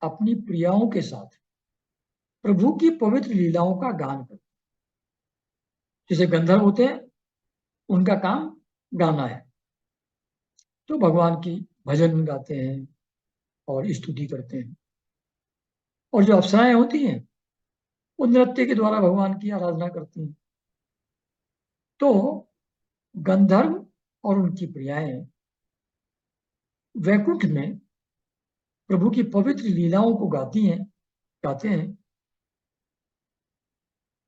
अपनी प्रियाओं के साथ प्रभु की पवित्र लीलाओं का गान करते। जैसे गंधर्व होते हैं, उनका काम गाना है, तो भगवान की भजन गाते हैं और स्तुति करते हैं। और जो अप्सराएं होती हैं, वो नृत्य के द्वारा भगवान की आराधना करती हैं। तो गंधर्व और उनकी प्रियाएं वैकुंठ में प्रभु की पवित्र लीलाओं को गाते हैं।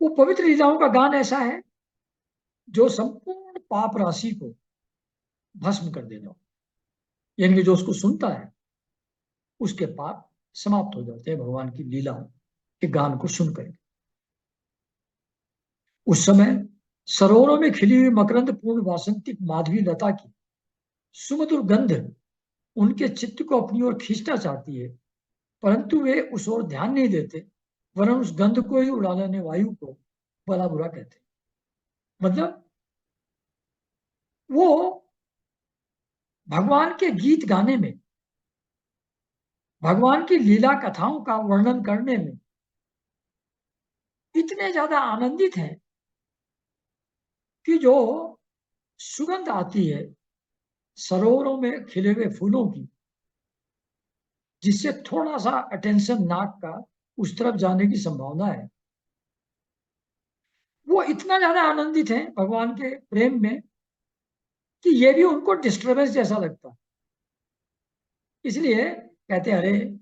वो पवित्र लीलाओं का गान ऐसा है जो संपूर्ण पाप राशि को भस्म कर देगा। यानी कि जो उसको सुनता है, उसके पाप समाप्त हो जाते हैं भगवान की लीला के गान को सुनकर। उस समय सरोवरों में खिली हुई मकरंद पूर्ण वासंतिक माधवी लता की सुमधुर गंध उनके चित्त को अपनी ओर खींचना चाहती है, परंतु वे उस ओर ध्यान नहीं देते, वरन उस गंध को ही उड़ा लेने वायु को भला बुरा कहते। मतलब वो भगवान के गीत गाने में, भगवान की लीला कथाओं का वर्णन करने में इतने ज्यादा आनंदित हैं कि जो सुगंध आती है सरोवरों में खिले हुए फूलों की, जिससे थोड़ा सा अटेंशन नाक का उस तरफ जाने की संभावना है, वो इतना ज्यादा आनंदित है भगवान के प्रेम में कि ये भी उनको डिस्टर्बेंस जैसा लगता है। इसलिए कहते हैं, अरे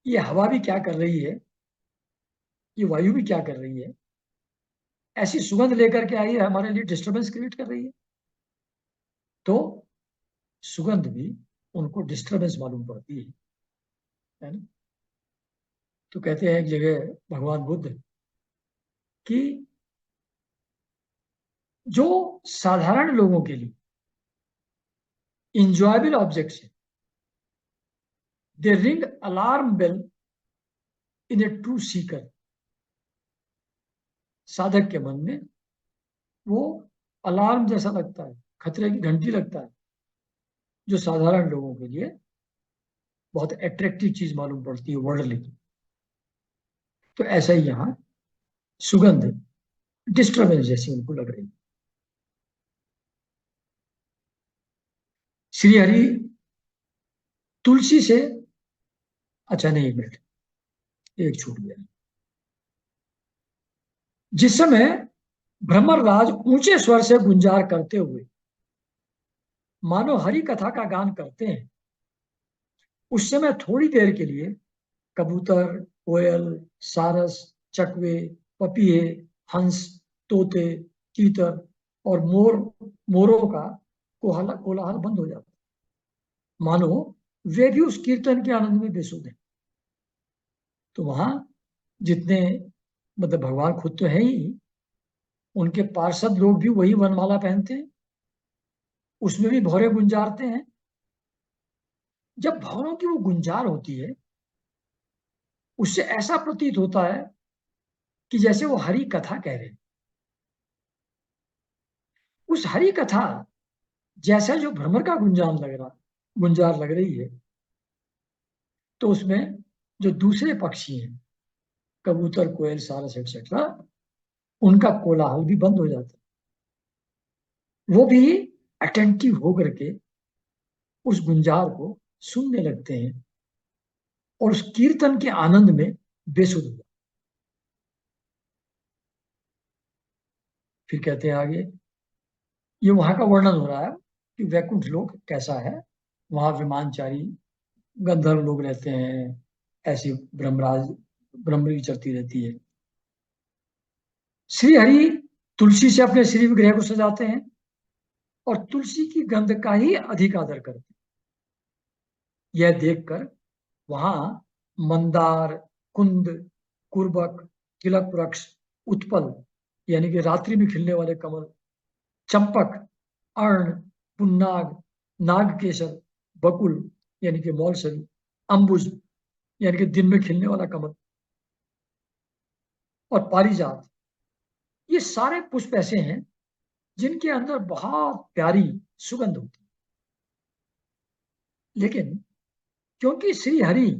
ये हवा भी क्या कर रही है, ये वायु भी क्या कर रही है, ऐसी सुगंध लेकर के आई है, हमारे लिए डिस्टर्बेंस क्रिएट कर रही है। तो सुगंध भी उनको डिस्टर्बेंस मालूम पड़ती है ना। तो कहते हैं एक जगह भगवान बुद्ध कि जो साधारण लोगों के लिए इंजॉयबल ऑब्जेक्ट्स है, दे रिंग अलार्म बेल इन ए ट्रू सीकर। साधक के मन में वो अलार्म जैसा लगता है, खतरे की घंटी लगता है, जो साधारण लोगों के लिए बहुत अट्रैक्टिव चीज मालूम पड़ती है, वर्ल्डली। तो ऐसा ही यहाँ सुगंध डिस्टर्बेंस जैसी उनको लग रही। श्री हरि तुलसी से, अच्छा नहीं, एक मिनट, एक छूट गया। जिस समय भ्रमर राज ऊंचे स्वर से गुंजार करते हुए मानो हरि कथा का गान करते हैं, उस समय थोड़ी देर के लिए कबूतर, कोयल, सारस, चकवे, पपीहे, हंस, तोते, तीतर और मोरों का कोलाहल बंद हो जाता, मानो वे भी उस कीर्तन के आनंद में बेसुध हैं। तो वहां जितने, मतलब भगवान खुद तो है ही, उनके पार्षद लोग भी वही वनमाला पहनते हैं, उसमें भी भौरे गुंजारते हैं। जब भौरों की वो गुंजार होती है, उससे ऐसा प्रतीत होता है कि जैसे वो हरि कथा कह रहे हैं। उस हरि कथा जैसा जो भ्रमर का गुंजार लग रही है, तो उसमें जो दूसरे पक्षी हैं, कबूतर, कोयल, सारस एक्सेट्रा, उनका कोलाहल भी बंद हो जाता है। वो भी अटेंटिव होकर के उस गुंजार को सुनने लगते हैं और उस कीर्तन के आनंद में बेसुध हो जाते। फिर कहते हैं आगे, ये वहां का वर्णन हो रहा है कि वैकुंठ लोक कैसा है। वहां विमानचारी गंधर्व लोग रहते हैं, ऐसी ब्रह्मराज ब्रह्मरी चलती रहती है। श्री हरि तुलसी से अपने श्री विग्रह को सजाते हैं और तुलसी की गंध का ही अधिक आदर करते हैं। यह देखकर वहां मंदार, कुंद, कुर्बक, तिलक वृक्ष, उत्पल यानी कि रात्रि में खिलने वाले कमल, चंपक, अर्ण, पुन्नाग, नागकेसर, बकुल यानी कि मौलसरी, अंबुज यानी कि दिन में खिलने वाला कमल, और पारिजात, ये सारे पुष्प ऐसे हैं जिनके अंदर बहुत प्यारी सुगंध होती है। लेकिन क्योंकि श्री हरि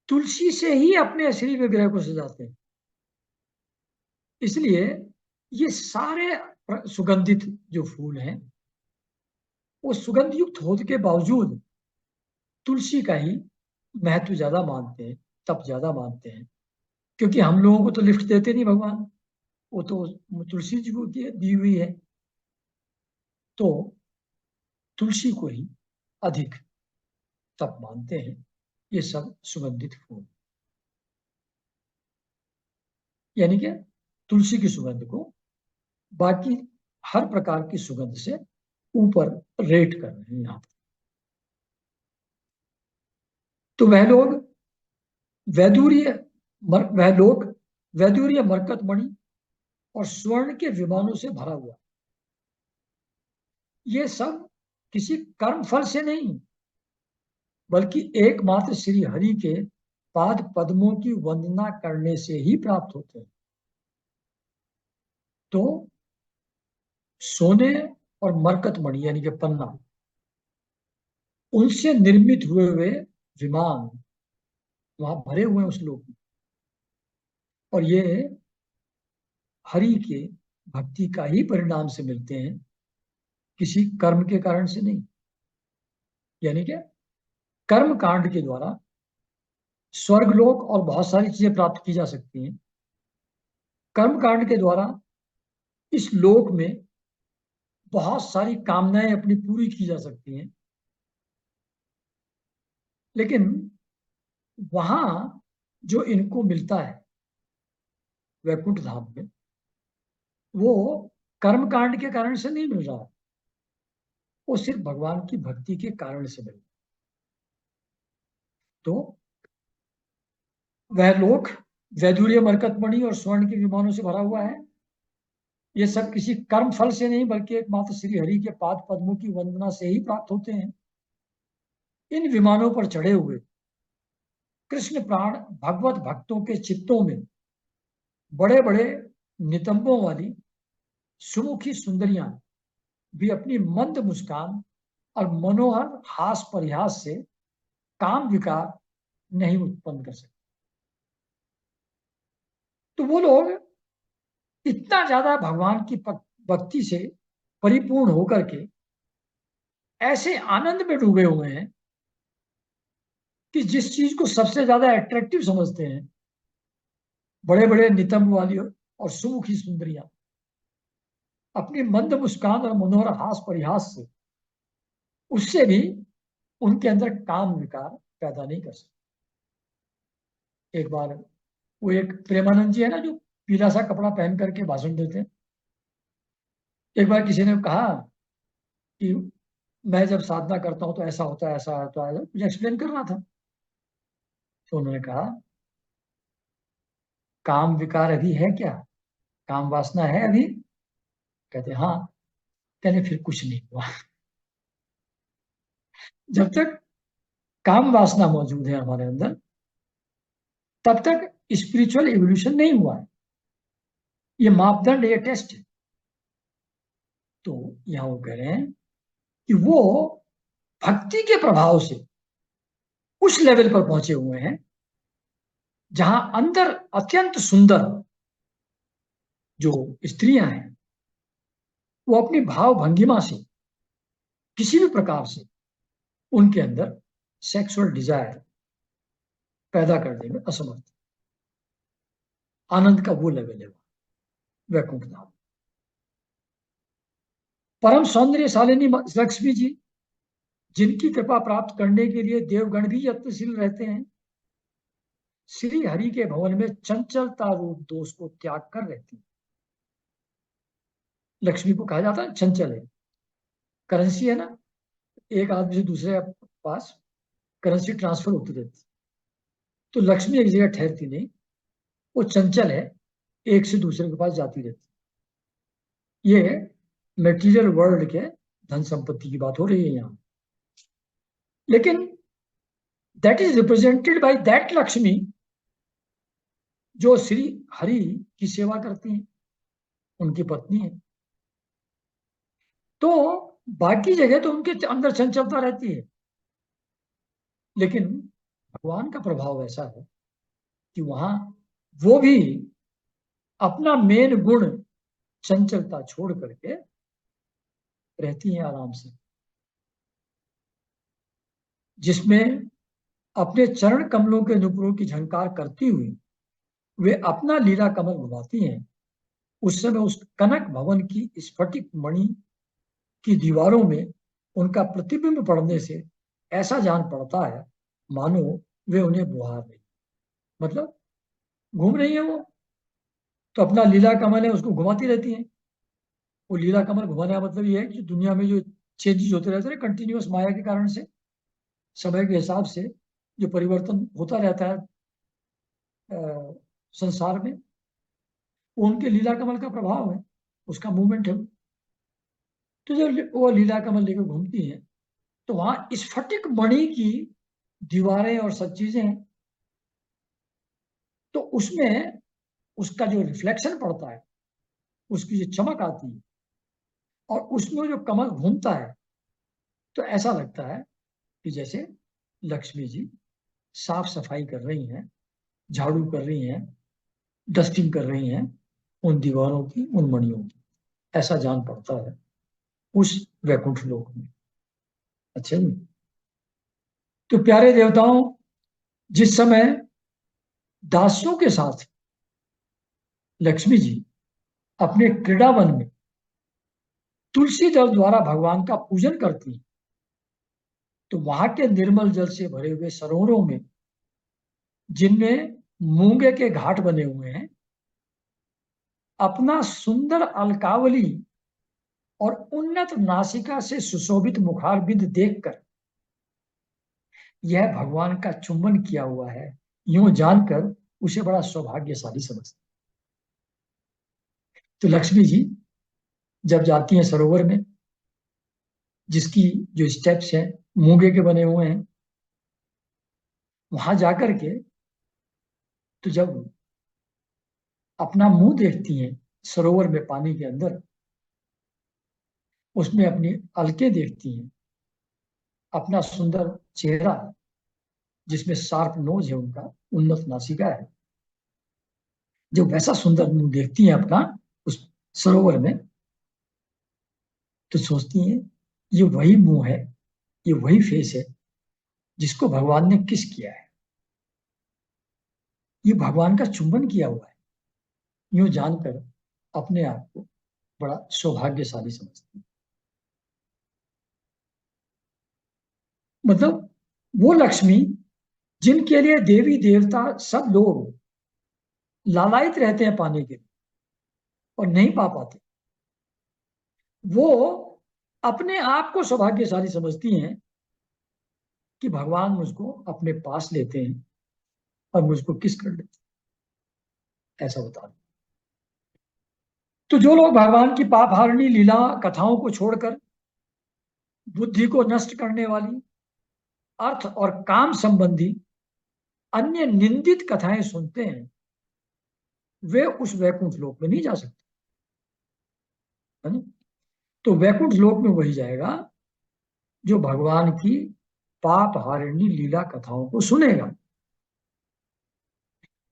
तुलसी से ही अपने श्री विग्रह को सजाते हैं, इसलिए ये सारे सुगंधित जो फूल हैं वो सुगंध युक्त होने के बावजूद तुलसी का ही महत्व ज्यादा मानते हैं, तप ज्यादा मानते हैं। क्योंकि हम लोगों को तो लिफ्ट देते नहीं भगवान, वो तो तुलसी जी को दी हुई है। तो तुलसी को ही अधिक तप मानते हैं ये सब सुगंधित फूल। यानी कि तुलसी की सुगंध को बाकी हर प्रकार की सुगंध से ऊपर रेट कर रहे हैं यहां। तो वैदूर्य वह लोग वैदूर्य मरकत मणि और स्वर्ण के विमानों से भरा हुआ। ये सब किसी कर्म फल से नहीं, बल्कि एकमात्र श्री हरि के पाद पद्मों की वंदना करने से ही प्राप्त होते हैं। तो सोने और मरकत मणि यानी कि पन्ना, उनसे निर्मित हुए हुए विमान वहां भरे हुए हैं उस लोक में। और ये हरि के भक्ति का ही परिणाम से मिलते हैं, किसी कर्म के कारण से नहीं। यानी कि कर्म कांड के द्वारा स्वर्गलोक और बहुत सारी चीजें प्राप्त की जा सकती हैं। कर्म कांड के द्वारा इस लोक में बहुत सारी कामनाएं अपनी पूरी की जा सकती हैं, लेकिन वहां जो इनको मिलता है वैकुंठ धाम में, वो कर्म कांड के कारण से नहीं मिल रहा है, वो सिर्फ भगवान की भक्ति के कारण से मिल रहा है। तो वह लोक वैदुर्य मरकतमणि और स्वर्ण के विमानों से भरा हुआ है। ये सब किसी कर्म फल से नहीं, बल्कि एकमात्र श्री हरि के पाद पद्मों की वंदना से ही प्राप्त होते हैं। इन विमानों पर चढ़े हुए कृष्ण प्राण भगवत भक्तों के चित्तों में बड़े बड़े नितंबों वाली सुमुखी सुंदरियां भी अपनी मंद मुस्कान और मनोहर हास परिहास से काम विकार नहीं उत्पन्न कर सकते। तो वो लोग इतना ज्यादा भगवान की भक्ति से परिपूर्ण होकर के ऐसे आनंद में डूबे हुए हैं कि जिस चीज को सबसे ज्यादा अट्रैक्टिव समझते हैं, बड़े बड़े नितंब वाली और सुमुखी सुंदरियां अपनी मंद मुस्कान और मनोहर हास परिहास से उससे भी उनके अंदर काम विकार पैदा नहीं कर सकते। एक बार वो एक प्रेमानंद जी है ना, जो पीला सा कपड़ा पहन करके भाषण देते हैं। एक बार किसी ने कहा कि मैं जब साधना करता हूं तो ऐसा होता है, ऐसा होता है, मुझे एक्सप्लेन कर रहा था। तो उन्होंने कहा, काम विकार अभी है क्या? काम वासना है अभी? कहते हाँ। कहते फिर कुछ नहीं हुआ। जब तक काम वासना मौजूद है हमारे अंदर, तब तक स्पिरिचुअल इवोल्यूशन नहीं हुआ है। ये मापदंड, ये टेस्ट है। तो यहां वो कह रहे हैं कि वो भक्ति के प्रभाव से उस लेवल पर पहुंचे हुए हैं जहां अंदर अत्यंत सुंदर जो स्त्रियां हैं वो अपनी भाव भंगिमा से किसी भी प्रकार से उनके अंदर सेक्सुअल डिजायर पैदा करने में असमर्थ। आनंद का वो लेवल है वैकुंठ धाम। परम सौंदर्यशालिनी लक्ष्मी जी, जिनकी कृपा प्राप्त करने के लिए देवगण भी यत्नशील रहते हैं, श्री हरि के भवन में चंचलता रूप दोष को त्याग कर रहती है। लक्ष्मी को कहा जाता है चंचल है, करेंसी है ना, एक आदमी से दूसरे पास करेंसी ट्रांसफर होती रहती, तो लक्ष्मी एक जगह ठहरती नहीं, वो चंचल है, एक से दूसरे के पास जाती रहती। ये मेटीरियल वर्ल्ड के धन संपत्ति की बात हो रही है यहाँ, लेकिन that is represented by that Lakshmi जो श्री हरि की सेवा करती हैं, उनकी पत्नी है। तो बाकी जगह तो उनके अंदर चंचलता रहती है, लेकिन भगवान का प्रभाव ऐसा है कि वहां वो भी अपना मेन गुण चंचलता छोड़ करके रहती हैं आराम से, जिसमें अपने चरण कमलों के नुपुरों की झंकार करती हुई वे अपना लीला कमल घुमाती हैं। उस समय उस कनक भवन की स्फटिक मणि की दीवारों में उनका प्रतिबिंब पड़ने से ऐसा जान पड़ता है मानो वे उन्हें बुहार रही, मतलब घूम रही है वो, तो अपना लीला कमल है उसको घुमाती रहती हैं। वो लीला कमल घुमाने का मतलब ये है कि दुनिया में जो चेंजेस होते रहते हैं कंटिन्यूअस माया के कारण से, समय के हिसाब से जो परिवर्तन होता रहता है संसार में, वो उनके लीला कमल का प्रभाव है, उसका मूवमेंट है। तो जब वो लीला कमल लेकर घूमती हैं तो वहां स्फटिक मणि की दीवारें और सब चीजें हैं, तो उसमें उसका जो रिफ्लेक्शन पड़ता है, उसकी जो चमक आती है, और उसमें जो कमल घूमता है, तो ऐसा लगता है कि जैसे लक्ष्मी जी साफ सफाई कर रही हैं, झाड़ू कर रही हैं, डस्टिंग कर रही हैं उन दीवारों की, उन मणियों की, ऐसा जान पड़ता है उस वैकुंठ लोक में। अच्छा जी। तो प्यारे देवताओं, जिस समय दासियों के साथ लक्ष्मी जी अपने क्रीड़ावन में तुलसी दल द्वारा भगवान का पूजन करती हैं, तो वहां के निर्मल जल से भरे हुए सरोवरों में, जिनमें मूंगे के घाट बने हुए हैं, अपना सुंदर अलकावली और उन्नत नासिका से सुशोभित मुखारबिंद देखकर यह भगवान का चुंबन किया हुआ है, यूं जानकर उसे बड़ा सौभाग्यशाली समझते। तो लक्ष्मी जी जब जाती हैं सरोवर में, जिसकी जो स्टेप्स हैं मूंगे के बने हुए हैं, वहां जाकर के तो जब अपना मुंह देखती हैं सरोवर में पानी के अंदर, उसमें अपनी अलके देखती हैं, अपना सुंदर चेहरा जिसमें शार्प नोज है, उनका उन्नत नासिका है, जब वैसा सुंदर मुंह देखती हैं अपना उस सरोवर में, तो सोचती हैं ये वही मुंह है, ये वही फेस है जिसको भगवान ने किस किया है, ये भगवान का चुंबन किया हुआ है। यूं जानकर अपने आप को बड़ा सौभाग्यशाली समझती है। मतलब वो लक्ष्मी जिनके लिए देवी देवता सब लोग लालायित रहते हैं पाने के लिए और नहीं पा पाते, वो अपने आप को सौभाग्यशाली समझती हैं कि भगवान मुझको अपने पास लेते हैं और मुझको किस कर लेते हैं, ऐसा बता दो। तो जो लोग भगवान की पापहारिणी लीला कथाओं को छोड़कर बुद्धि को नष्ट करने वाली अर्थ और काम संबंधी अन्य निंदित कथाएं सुनते हैं, वे उस वैकुंठ लोक में नहीं जा सकते, है ना। तो वैकुंठ लोक में वही जाएगा जो भगवान की पाप हारिणी लीला कथाओं को सुनेगा।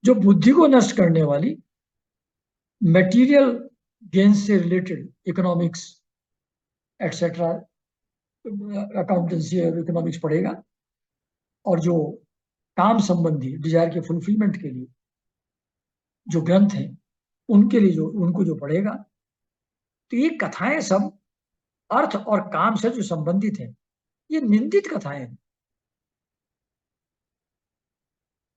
जो बुद्धि को नष्ट करने वाली मटेरियल गेन से रिलेटेड इकोनॉमिक्स एटसेट्रा, अकाउंटेंसी और इकोनॉमिक्स पढ़ेगा, और जो काम संबंधी डिजायर के फुलफिलमेंट के लिए जो ग्रंथ हैं उनके लिए जो उनको जो पढ़ेगा, तो ये कथाएं सब अर्थ और काम से जो संबंधित हैं, ये निंदित कथाएं हैं।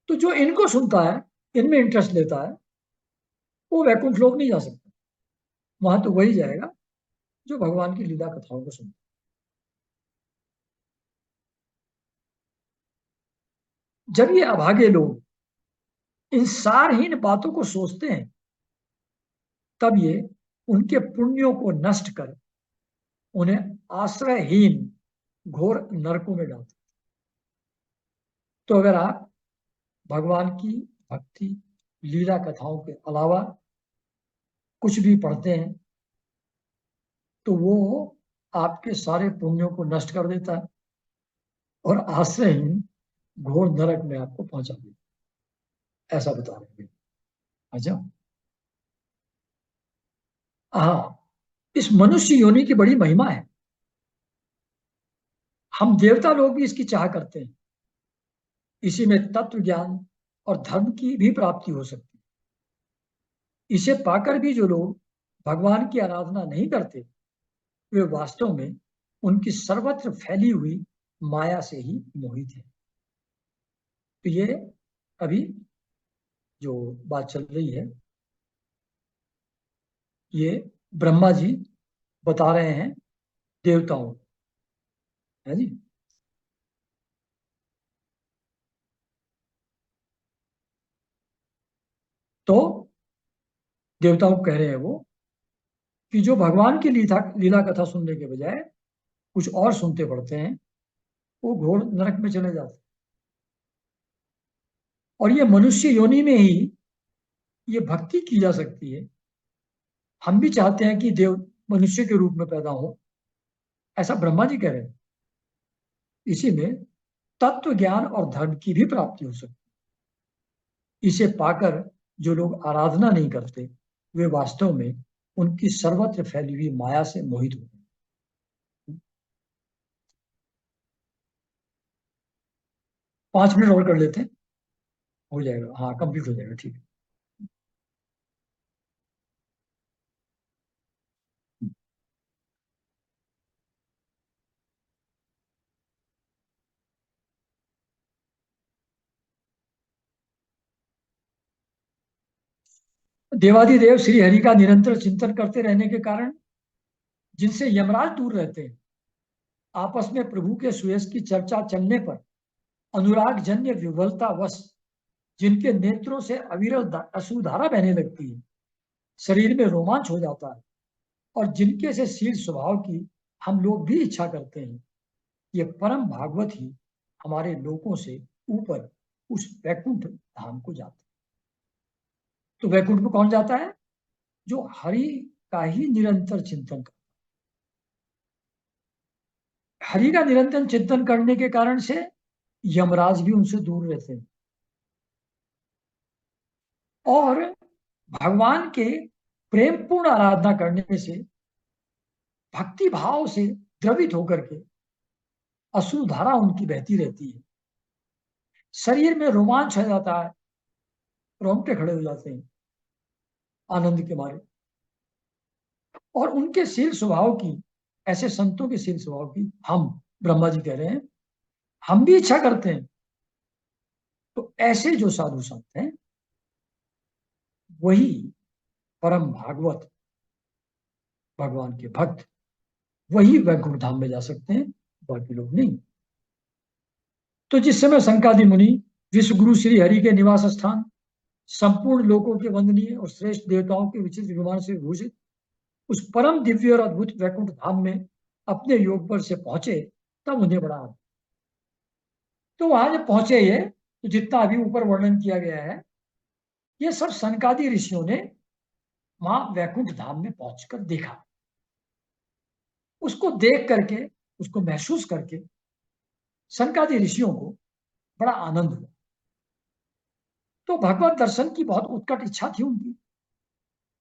तो जो इनको सुनता है, इनमें इंटरेस्ट लेता है, वो वैकुंठ लोक नहीं जा सकता। वहां तो वही जाएगा जो भगवान की लीला कथाओं को सुनता है। जब ये अभागे लोग इन सारहीन बातों को सोचते हैं, तब ये उनके पुण्यों को नष्ट कर उन्हें आश्रयहीन घोर नरकों में डालते। तो अगर आप भगवान की भक्ति लीला कथाओं के अलावा कुछ भी पढ़ते हैं, तो वो आपके सारे पुण्यों को नष्ट कर देता है और आश्रयहीन घोर नरक में आपको पहुंचा देता है, ऐसा बता रहे हैं। अच्छा, हाँ, इस मनुष्य योनि की बड़ी महिमा है। हम देवता लोग भी इसकी चाह करते हैं। इसी में तत्व ज्ञान और धर्म की भी प्राप्ति हो सकती है। इसे पाकर भी जो लोग भगवान की आराधना नहीं करते, वे वास्तव में उनकी सर्वत्र फैली हुई माया से ही मोहित है। तो ये अभी जो बात चल रही है, ये ब्रह्मा जी बता रहे हैं देवताओं, है जी। तो देवताओं को कह रहे हैं वो कि जो भगवान की लीला लीला कथा सुनने के बजाय कुछ और सुनते पढ़ते हैं, वो घोर नरक में चले जाते हैं। और ये मनुष्य योनि में ही ये भक्ति की जा सकती है। हम भी चाहते हैं कि देव मनुष्य के रूप में पैदा हो, ऐसा ब्रह्मा जी कह रहे हैं। इसी में तत्व ज्ञान और धर्म की भी प्राप्ति हो सकती है। इसे पाकर जो लोग आराधना नहीं करते, वे वास्तव में उनकी सर्वत्र फैली हुई माया से मोहित होते हैं। 5 मिनट और कर लेते हैं, हो जाएगा, हाँ कंप्लीट हो जाएगा, ठीक है। देवादिदेव श्री हरि का निरंतर चिंतन करते रहने के कारण जिनसे यमराज दूर रहते हैं, आपस में प्रभु के सुयश की चर्चा चलने पर अनुराग जन्य विवलता वश जिनके नेत्रों से अविरल अश्रुधारा बहने लगती है, शरीर में रोमांच हो जाता है, और जिनके से शील स्वभाव की हम लोग भी इच्छा करते हैं, ये परम भागवत ही हमारे लोगों से ऊपर उस वैकुंठ धाम को जाते हैं। तो वैकुंठ में कौन जाता है? जो हरि का ही निरंतर चिंतन कर, हरि का निरंतर चिंतन करने के कारण से यमराज भी उनसे दूर रहते हैं, और भगवान के प्रेम पूर्ण आराधना करने से भक्ति भाव से द्रवित होकर के अश्रुधारा उनकी बहती रहती है, शरीर में रोमांच हो जाता है, रोंगटे खड़े हो जाते हैं आनंद के मारे। और उनके शील स्वभाव की, ऐसे संतों के शील स्वभाव की हम, ब्रह्मा जी कह रहे हैं, हम भी इच्छा करते हैं। तो ऐसे जो साधु संत हैं, वही परम भागवत भगवान के भक्त, वही वैकुंठ धाम में जा सकते हैं, बाकी लोग नहीं। तो जिस समय संकादि मुनि विश्व गुरु श्री हरि के निवास स्थान, संपूर्ण लोकों के वंदनीय और श्रेष्ठ देवताओं के विचित्र विमान से भूषित उस परम दिव्य और अद्भुत वैकुंठ धाम में अपने योग पर से पहुंचे, तब उन्हें बड़ा आनंद। तो वहां जब पहुंचे ये, तो जितना अभी ऊपर वर्णन किया गया है, ये सब सनकादि ऋषियों ने वहां वैकुंठ धाम में पहुंचकर देखा। उसको देख करके, उसको महसूस करके सनकादि ऋषियों को बड़ा आनंद हुआ। तो भगवत दर्शन की बहुत उत्कट इच्छा थी उनकी,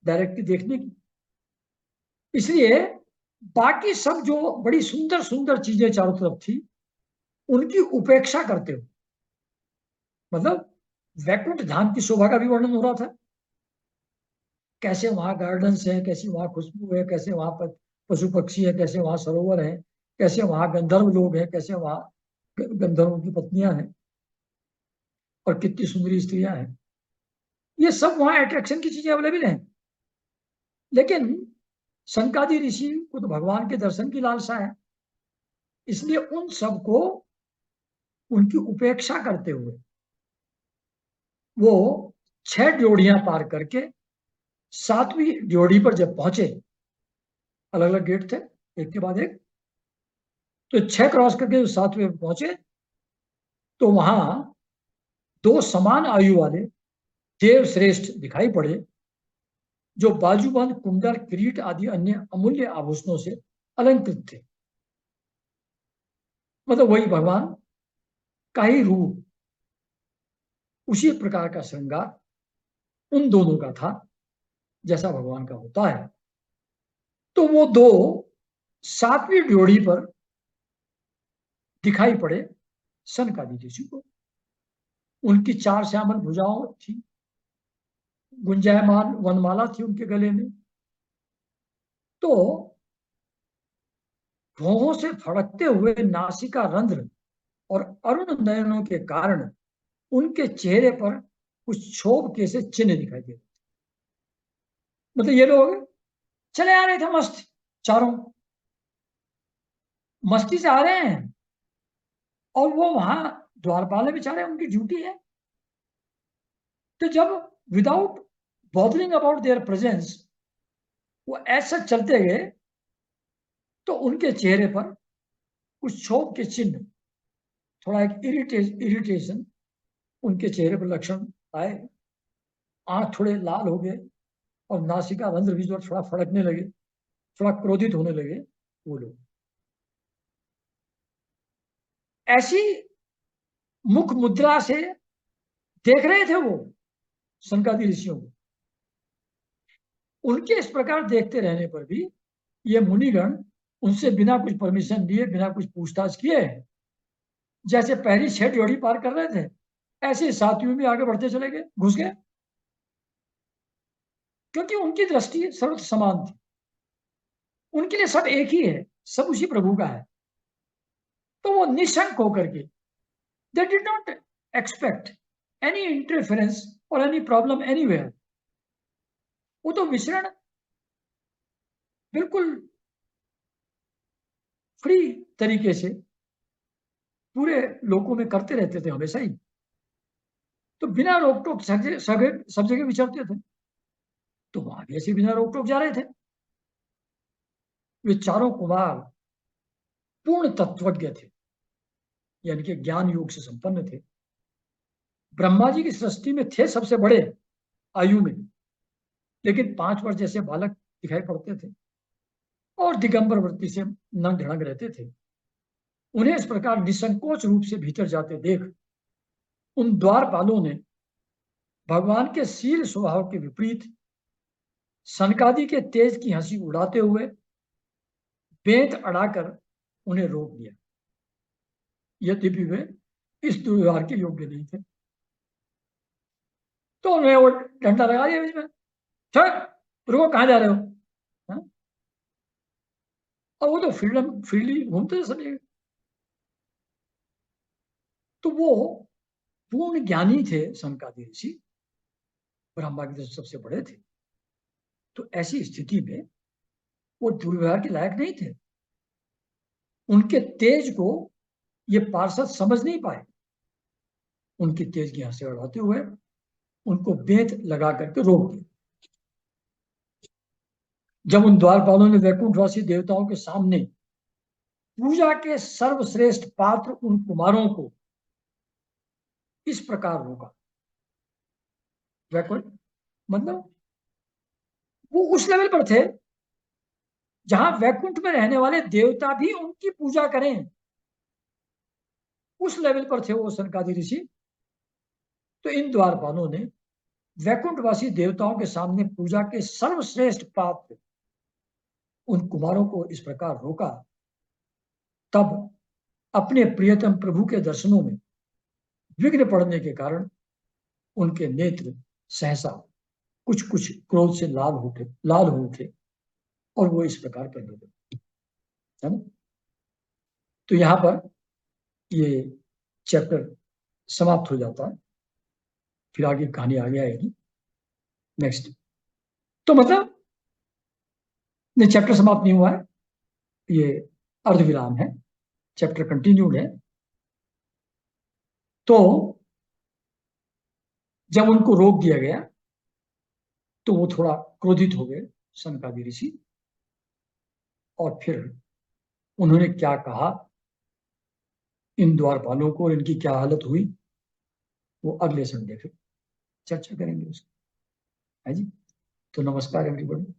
डायरेक्टली देखने की। इसलिए बाकी सब जो बड़ी सुंदर सुंदर चीजें चारों तरफ थी, उनकी उपेक्षा करते हुए, मतलब वैकुंठ धाम की शोभा का भी वर्णन हो रहा था, कैसे वहां गार्डन्स हैं, कैसी वहां खुशबू है, कैसे वहां पर पशु पक्षी है, कैसे वहां सरोवर है, कैसे वहां गंधर्व लोग हैं, कैसे वहां गंधर्वों की पत्नियां हैं, और कितनी सुंदरी स्त्रियां हैं। ये सब वहां अट्रैक्शन की चीजें अवेलेबल हैं। लेकिन सनकादि ऋषि को तो भगवान के दर्शन की लालसा है, इसलिए उन सबको उनकी उपेक्षा करते हुए वो 6 ड्योढ़ियां पार करके 7वीं ड्योढ़ी पर जब पहुंचे, अलग अलग गेट थे एक के बाद एक, तो 6 क्रॉस करके 7वें पे पहुंचे, तो वहां 2 समान आयु वाले देव श्रेष्ठ दिखाई पड़े, जो बाजूबंद, कुंडल, किरीट आदि अन्य अमूल्य आभूषणों से अलंकृत थे। मतलब वही भगवान का ही रूप, उसी प्रकार का श्रृंगार उन दोनों का था जैसा भगवान का होता है। तो वो दो 7वीं ड्योढ़ी पर दिखाई पड़े सनकादि ऋषि को। उनकी 4 श्यामल भुजाओं थी, गुंजायमान वनमाला थी उनके गले में। तो भौहों से फड़कते हुए नासिका रंध्र और अरुण नयनों के कारण उनके चेहरे पर कुछ क्षोभ के से चिन्ह दिखाई दे रहे। मतलब ये लोग चले आ रहे थे मस्त, चारों मस्ती से आ रहे हैं, और वो वहां द्वारपाल में बेचारे, उनकी ड्यूटी है। तो जब without bothering about their presence वो ऐसा चलते गए, तो उनके चेहरे पर कुछ क्षोभ के चिन्ह, थोड़ा एक इरिटेशन उनके चेहरे पर लक्षण आए। आंख थोड़े लाल हो गए, और नासिका रंध्र भी जो थोड़ा फड़कने लगे, थोड़ा क्रोधित होने लगे वो लोग। ऐसी मुख मुद्रा से देख रहे थे वो सनकादि ऋषियों को। उनके इस प्रकार देखते रहने पर भी ये मुनिगण उनसे बिना कुछ परमिशन लिए, बिना कुछ पूछताछ किए, जैसे पहली 6 ड्योढ़ी पार कर रहे थे, ऐसे 7वीं में आगे बढ़ते चले गए, घुस गए। क्योंकि उनकी दृष्टि सर्वत्र समान थी, उनके लिए सब एक ही है, सब उसी प्रभु का है। तो वो निशंक होकर के, they did not expect any interference और एनी प्रॉब्लम एनीवेयर। वो तो विचरण बिल्कुल फ्री तरीके से पूरे लोगों में करते रहते थे हमेशा ही। तो बिना रोक टोक सब जगह विचरते थे। तो वहां भी ऐसे बिना रोक टोक जा रहे थे। वे चारों कुमार पूर्ण तत्वज्ञ थे, यानी कि ज्ञान योग से संपन्न थे। ब्रह्मा जी की सृष्टि में थे सबसे बड़े आयु में, लेकिन 5 वर्ष जैसे बालक दिखाई पड़ते थे, और दिगंबर वृत्ति से नंग ढड़ंग रहते थे। उन्हें इस प्रकार निसंकोच रूप से भीतर जाते देख उन द्वारपालों ने भगवान के शील स्वभाव के विपरीत सनकादि के तेज की हंसी उड़ाते हुए बेंत अड़ाकर उन्हें रोक दिया। यद्यपि वे इस दुर्व्यवहार के योग्य नहीं थे। तो उन्हें वो डंडा लगा दिया बीच में, चल रुको, कहाँ जा रहे हो? हाँ? और वो तो फ्रीडम फ्रीली घूमते थे सब जगह। तो वो पूर्ण ज्ञानी थे सनकादि ऋषि, ब्रह्मा की तरफ सबसे बड़े थे। तो ऐसी स्थिति में वो दुर्व्यवहार के लायक नहीं थे। उनके तेज को ये पार्षद समझ नहीं पाए। उनकी तेज की हंसी उड़ाते हुए उनको बेंत लगा करके रोक दिया। जब उन द्वारपालों ने वैकुंठवासी देवताओं के सामने पूजा के सर्वश्रेष्ठ पात्र उन कुमारों को इस प्रकार रोका, वैकुंठ मतलब वो उस लेवल पर थे जहां वैकुंठ में रहने वाले देवता भी उनकी पूजा करें, उस लेवल पर थे वो सनकादि ऋषि। तो इन द्वारपालों ने वैकुंठवासी देवताओं के सामने पूजा के सर्वश्रेष्ठ पात्र उन कुमारों को इस प्रकार रोका। तब अपने प्रियतम प्रभु के दर्शनों में विघ्न पड़ने के कारण उनके नेत्र सहसा कुछ कुछ क्रोध से लाल हो उठे और वो इस प्रकार करने लगे, है ना। तो यहां पर ये चैप्टर समाप्त हो जाता है, फिर आगे कहानी आगे आएगी नेक्स्ट। तो मतलब ये चैप्टर समाप्त नहीं हुआ है, ये अर्धविराम है, चैप्टर कंटिन्यूड है। तो जब उनको रोक दिया गया तो वो थोड़ा क्रोधित हो गए सनकादि ऋषि, और फिर उन्होंने क्या कहा इन द्वारपालों को और इनकी क्या हालत हुई, वो अगले संडे फिर चर्चा करेंगे उसकी, है जी। तो नमस्कार एवरीबॉडी।